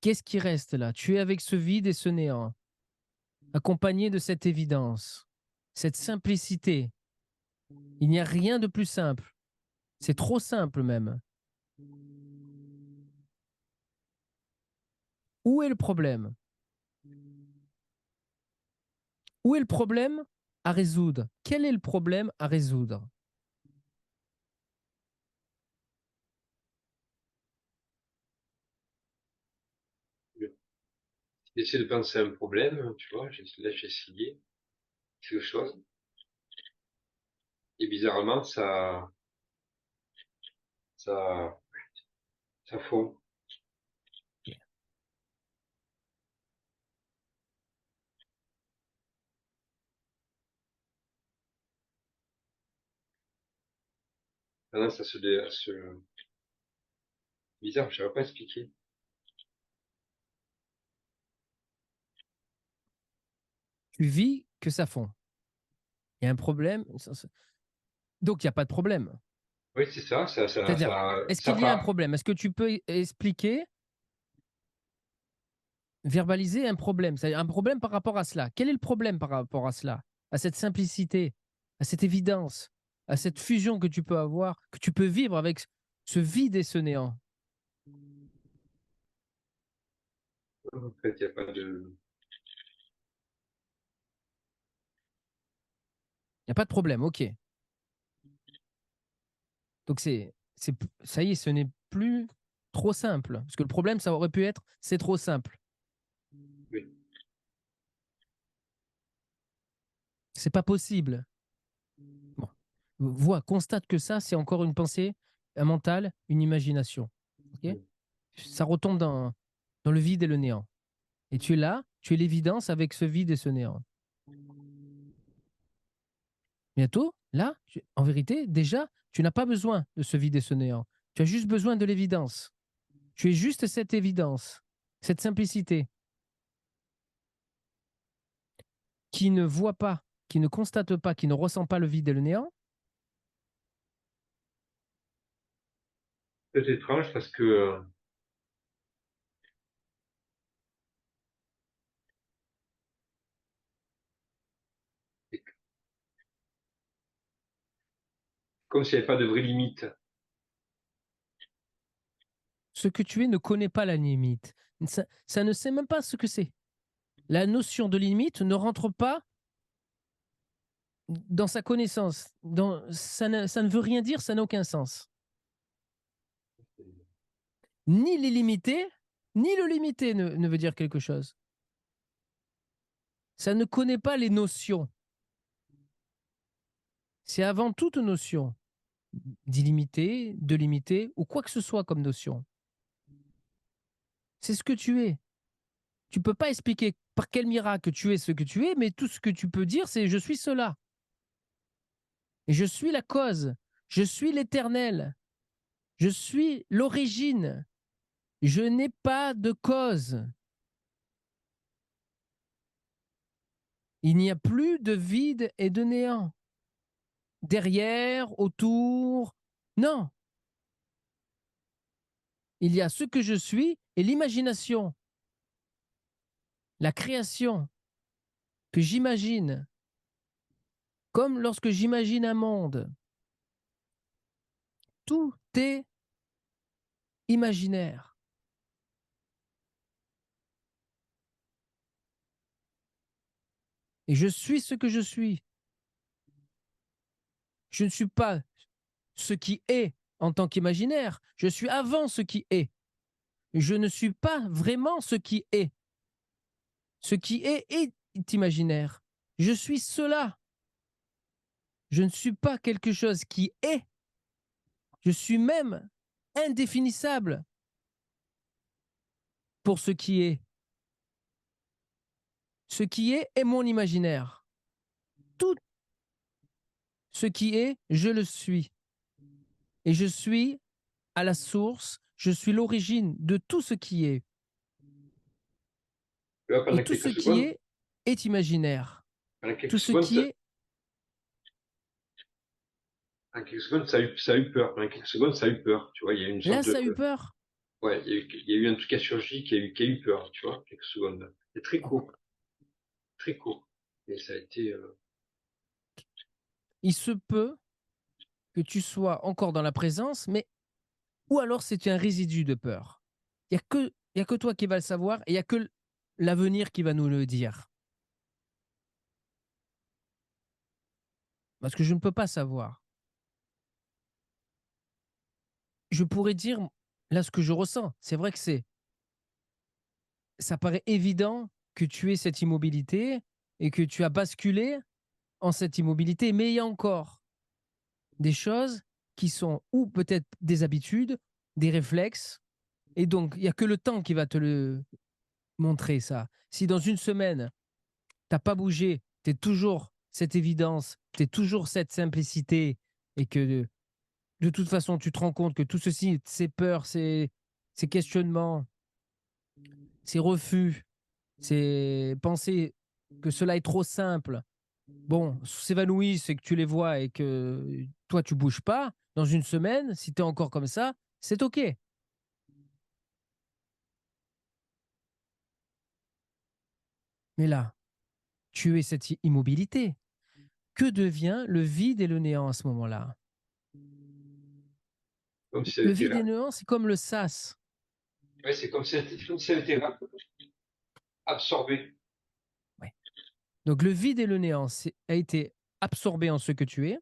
Qu'est-ce qui reste là? Tu es avec ce vide et ce néant, accompagné de cette évidence, cette simplicité. Il n'y a rien de plus simple. C'est trop simple même. Où est le problème? Où est le problème à résoudre? Quel est le problème à résoudre? J'essaie de penser à un problème, tu vois. Là, j'ai essayé quelque chose. Et bizarrement, ça, ça fond. Maintenant, bizarre, je ne saurais pas expliquer. Tu vis que ça fond. Il y a un problème. Donc, il n'y a pas de problème. Oui, c'est ça, C'est-à-dire, est-ce ça qu'il y a un part. problème? Est-ce que tu peux expliquer, verbaliser un problème? C'est-à-dire un problème par rapport à cela. Quel est le problème par rapport à cela? À cette simplicité, à cette évidence, à cette fusion que tu peux avoir, que tu peux vivre avec ce vide et ce néant. En fait, il n'y a pas de. Il n'y a pas de problème, ok. Donc ça y est, ce n'est plus trop simple. Parce que le problème, ça aurait pu être, c'est trop simple. Oui. C'est pas possible. Bon. Vois, constate que ça, c'est encore une pensée, un mental, une imagination. Ok. Ça retombe dans le vide et le néant. Et tu es là, tu es l'évidence avec ce vide et ce néant. Bientôt, là, en vérité, déjà, tu n'as pas besoin de ce vide et ce néant. Tu as juste besoin de l'évidence. Tu es juste cette évidence, cette simplicité qui ne voit pas, qui ne constate pas, qui ne ressent pas le vide et le néant. C'est étrange parce que comme s'il n'y avait pas de vraie limite. Ce que tu es ne connaît pas la limite. Ça ne sait même pas ce que c'est. La notion de limite ne rentre pas dans sa connaissance. Ça ne veut rien dire, ça n'a aucun sens. Ni l'illimité, ni le limité ne veut dire quelque chose. Ça ne connaît pas les notions. C'est avant toute notion d'illimité, de limité, ou quoi que ce soit comme notion. C'est ce que tu es. Tu ne peux pas expliquer par quel miracle tu es ce que tu es, mais tout ce que tu peux dire, c'est je suis cela. Et je suis la cause. Je suis l'éternel. Je suis l'origine. Je n'ai pas de cause. Il n'y a plus de vide et de néant. Derrière, autour, non. Il y a ce que je suis et l'imagination, la création que j'imagine, comme lorsque j'imagine un monde. Tout est imaginaire. Et je suis ce que je suis. Je ne suis pas ce qui est en tant qu'imaginaire. Je suis avant ce qui est. Je ne suis pas vraiment ce qui est. Ce qui est imaginaire. Je suis cela. Je ne suis pas quelque chose qui est. Je suis même indéfinissable pour ce qui est. Ce qui est mon imaginaire. Tout ce qui est, je le suis. Et je suis à la source, je suis l'origine de tout ce qui est. Là, Et pendant tout ce quelques qui secondes, est imaginaire. pendant quelques Tout ce secondes, qui est, pendant quelques secondes, ça a eu peur. Pendant quelques secondes, ça a eu peur. Tu vois, il y a eu une là, sorte de, ça a eu peur. ouais, il y a eu un truc qui a surgi, qui a eu peur, tu vois, quelques secondes. C'est très court, très court. Et ça a été, Il se peut que tu sois encore dans la présence, mais ou alors c'est un résidu de peur. Il y a que toi qui vas le savoir et il y a que l'avenir qui va nous le dire. Parce que je ne peux pas savoir. Je pourrais dire là ce que je ressens. C'est vrai que ça paraît évident que tu aies cette immobilité et que tu as basculé en cette immobilité, mais il y a encore des choses qui sont ou peut-être des habitudes, des réflexes, et donc il n'y a que le temps qui va te le montrer ça. Si dans une semaine, tu n'as pas bougé, tu es toujours cette évidence, tu es toujours cette simplicité, et que de toute façon, tu te rends compte que tout ceci, ces peurs, ces questionnements, ces refus, ces pensées que cela est trop simple, bon, s'évanouissent c'est que tu les vois et que toi, tu bouges pas, dans une semaine, si tu es encore comme ça, c'est OK. Mais là, tu es cette immobilité. Que devient le vide et le néant à ce moment-là? comme si ça avait Le été vide et là. le néant, c'est comme le sas. Ouais, c'est comme si ça avait été absorbé. Ouais. Donc le vide et le néant a été absorbé en ce que tu es.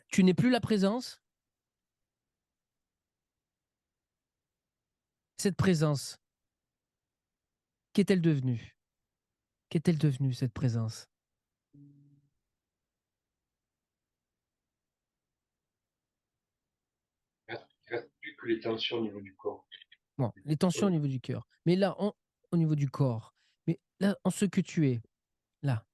Tu n'es plus la présence. Cette présence, qu'est-elle devenue? Qu'est-elle devenue, cette présence? Il reste plus que les tensions au niveau du corps. Bon, les tensions au niveau du cœur. Mais là, au niveau du corps. Mais là, en ce que tu es, là,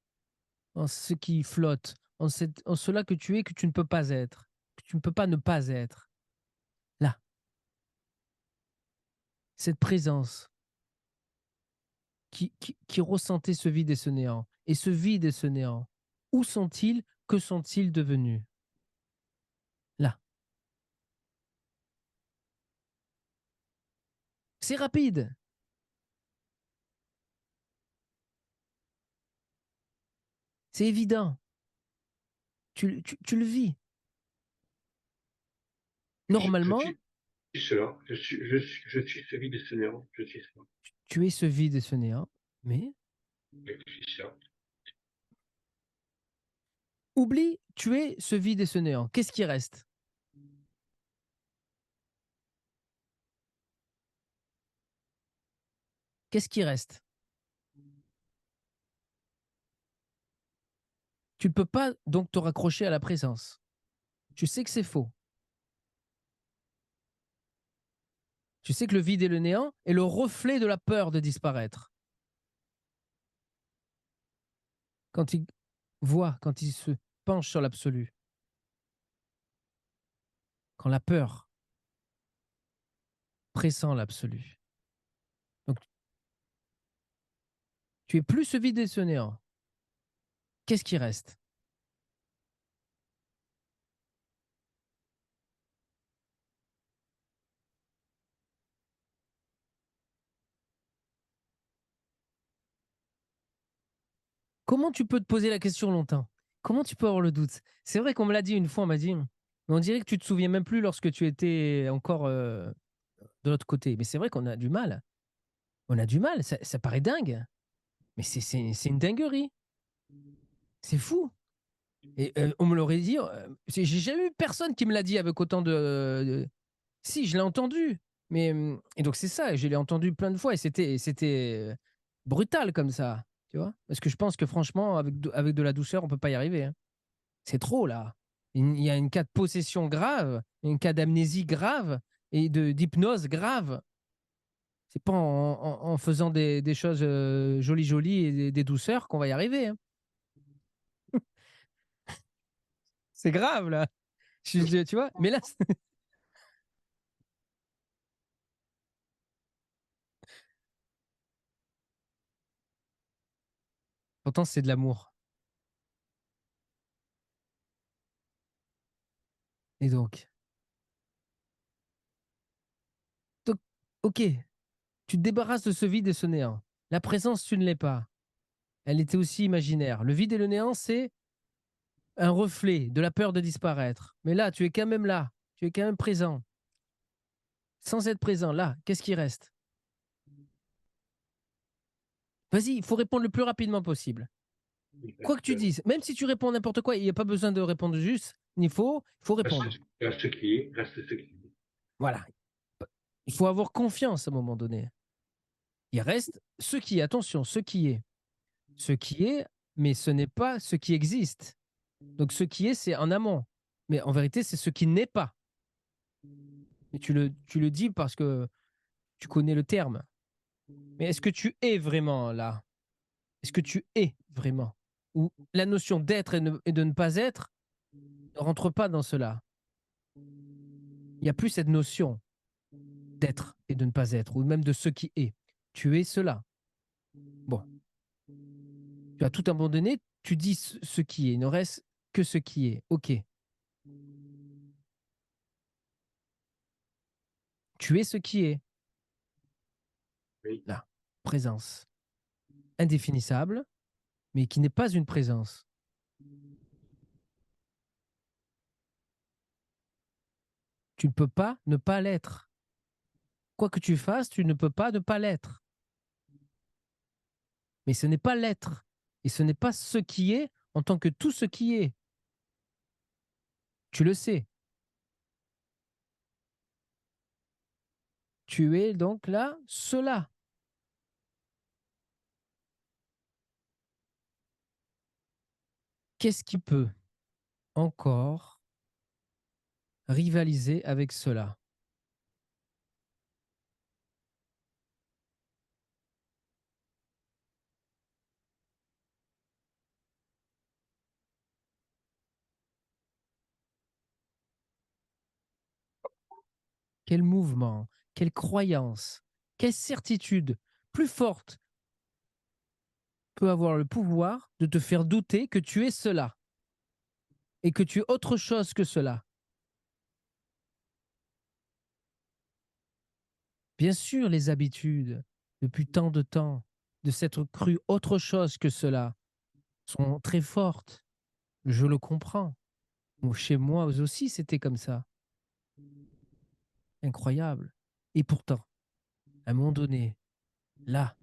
en ce qui flotte, en cela que tu es, que tu ne peux pas être, que tu ne peux pas ne pas être. Là, cette présence qui ressentait ce vide et ce néant. Et ce vide et ce néant, où sont-ils? Que sont-ils devenus? Là. C'est rapide. C'est évident. Tu le vis. Normalement, Je suis cela. Je suis ce vide et ce néant. Je suis ça. tu es ce vide et ce néant, mais Je suis ça. oublie, tu es ce vide et ce néant. Qu'est-ce qui reste? Qu'est-ce qui reste? Tu ne peux pas donc te raccrocher à la présence. Tu sais que c'est faux. Tu sais que le vide et le néant est le reflet de la peur de disparaître. Quand il voit, quand il se penche sur l'absolu, quand la peur pressent l'absolu. Donc, tu es plus ce vide et ce néant. Qu'est-ce qui reste? Comment tu peux te poser la question longtemps? Comment tu peux avoir le doute? C'est vrai qu'on me l'a dit une fois, on m'a dit, mais on dirait que tu te souviens même plus lorsque tu étais encore de l'autre côté. Mais c'est vrai qu'on a du mal. On a du mal, ça paraît dingue. Mais c'est une dinguerie. C'est fou. Et on me l'aurait dit, j'ai jamais eu personne qui me l'a dit avec autant Si, je l'ai entendu. Mais, et donc c'est ça, je l'ai entendu plein de fois et c'était brutal comme ça, tu vois. Parce que je pense que franchement, avec de la douceur, on peut pas y arriver, hein. C'est trop là. Il y a une cas de possession grave, un cas d'amnésie grave et d'hypnose grave. C'est pas en faisant des choses jolies jolies et des douceurs qu'on va y arriver, hein. C'est grave là. Tu vois. Mais là, pourtant c'est de l'amour. Et donc, ok, tu te débarrasses de ce vide et ce néant. La présence, tu ne l'es pas. Elle était aussi imaginaire. Le vide et le néant, c'est un reflet de la peur de disparaître. Mais là, tu es quand même là. Tu es quand même présent. Sans être présent, là, qu'est-ce qui reste? Vas-y, il faut répondre le plus rapidement possible. Quoi que tu dises, même si tu réponds n'importe quoi, il n'y a pas besoin de répondre juste, ni faux, il faut répondre. Reste ce qui est, reste ce qui est. Voilà. Il faut avoir confiance à un moment donné. Il reste ce qui est, attention, ce qui est. Ce qui est, mais ce n'est pas ce qui existe. Donc ce qui est, c'est en amont. Mais en vérité, c'est ce qui n'est pas. Et tu le dis parce que tu connais le terme. Mais est-ce que tu es vraiment là? Est-ce que tu es vraiment? Ou la notion d'être et de ne pas être ne rentre pas dans cela. Il n'y a plus cette notion d'être et de ne pas être, ou même de ce qui est. Tu es cela. Bon, tu as tout abandonné, tu dis ce qui est, il ne reste que ce qui est. Ok. Tu es ce qui est. Oui. Là, présence. Indéfinissable, mais qui n'est pas une présence. Tu ne peux pas ne pas l'être. Quoi que tu fasses, tu ne peux pas ne pas l'être. Mais ce n'est pas l'être. Et ce n'est pas ce qui est en tant que tout ce qui est. Tu le sais. Tu es donc là, cela. Qu'est-ce qui peut encore rivaliser avec cela? Quel mouvement, quelle croyance, quelle certitude plus forte peut avoir le pouvoir de te faire douter que tu es cela et que tu es autre chose que cela? Bien sûr, les habitudes, depuis tant de temps, de s'être cru autre chose que cela, sont très fortes. Je le comprends. Chez moi aussi, c'était comme ça. incroyable. Et pourtant, à un moment donné, là,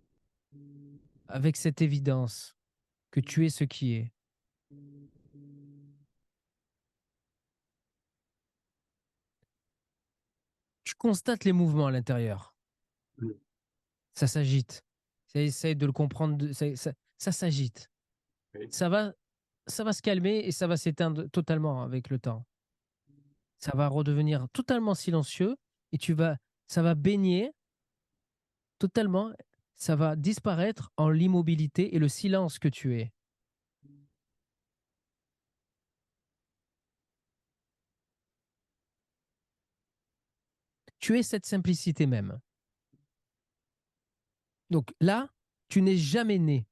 avec cette évidence que tu es ce qui est, tu constates les mouvements à l'intérieur. Mm. Ça s'agite. Ça essaye de le comprendre. Ça s'agite. Oui. Ça va se calmer et ça va s'éteindre totalement avec le temps. Ça va redevenir totalement silencieux et ça va baigner totalement. Ça va disparaître en l'immobilité et le silence que tu es. Tu es cette simplicité même. Donc là, tu n'es jamais né.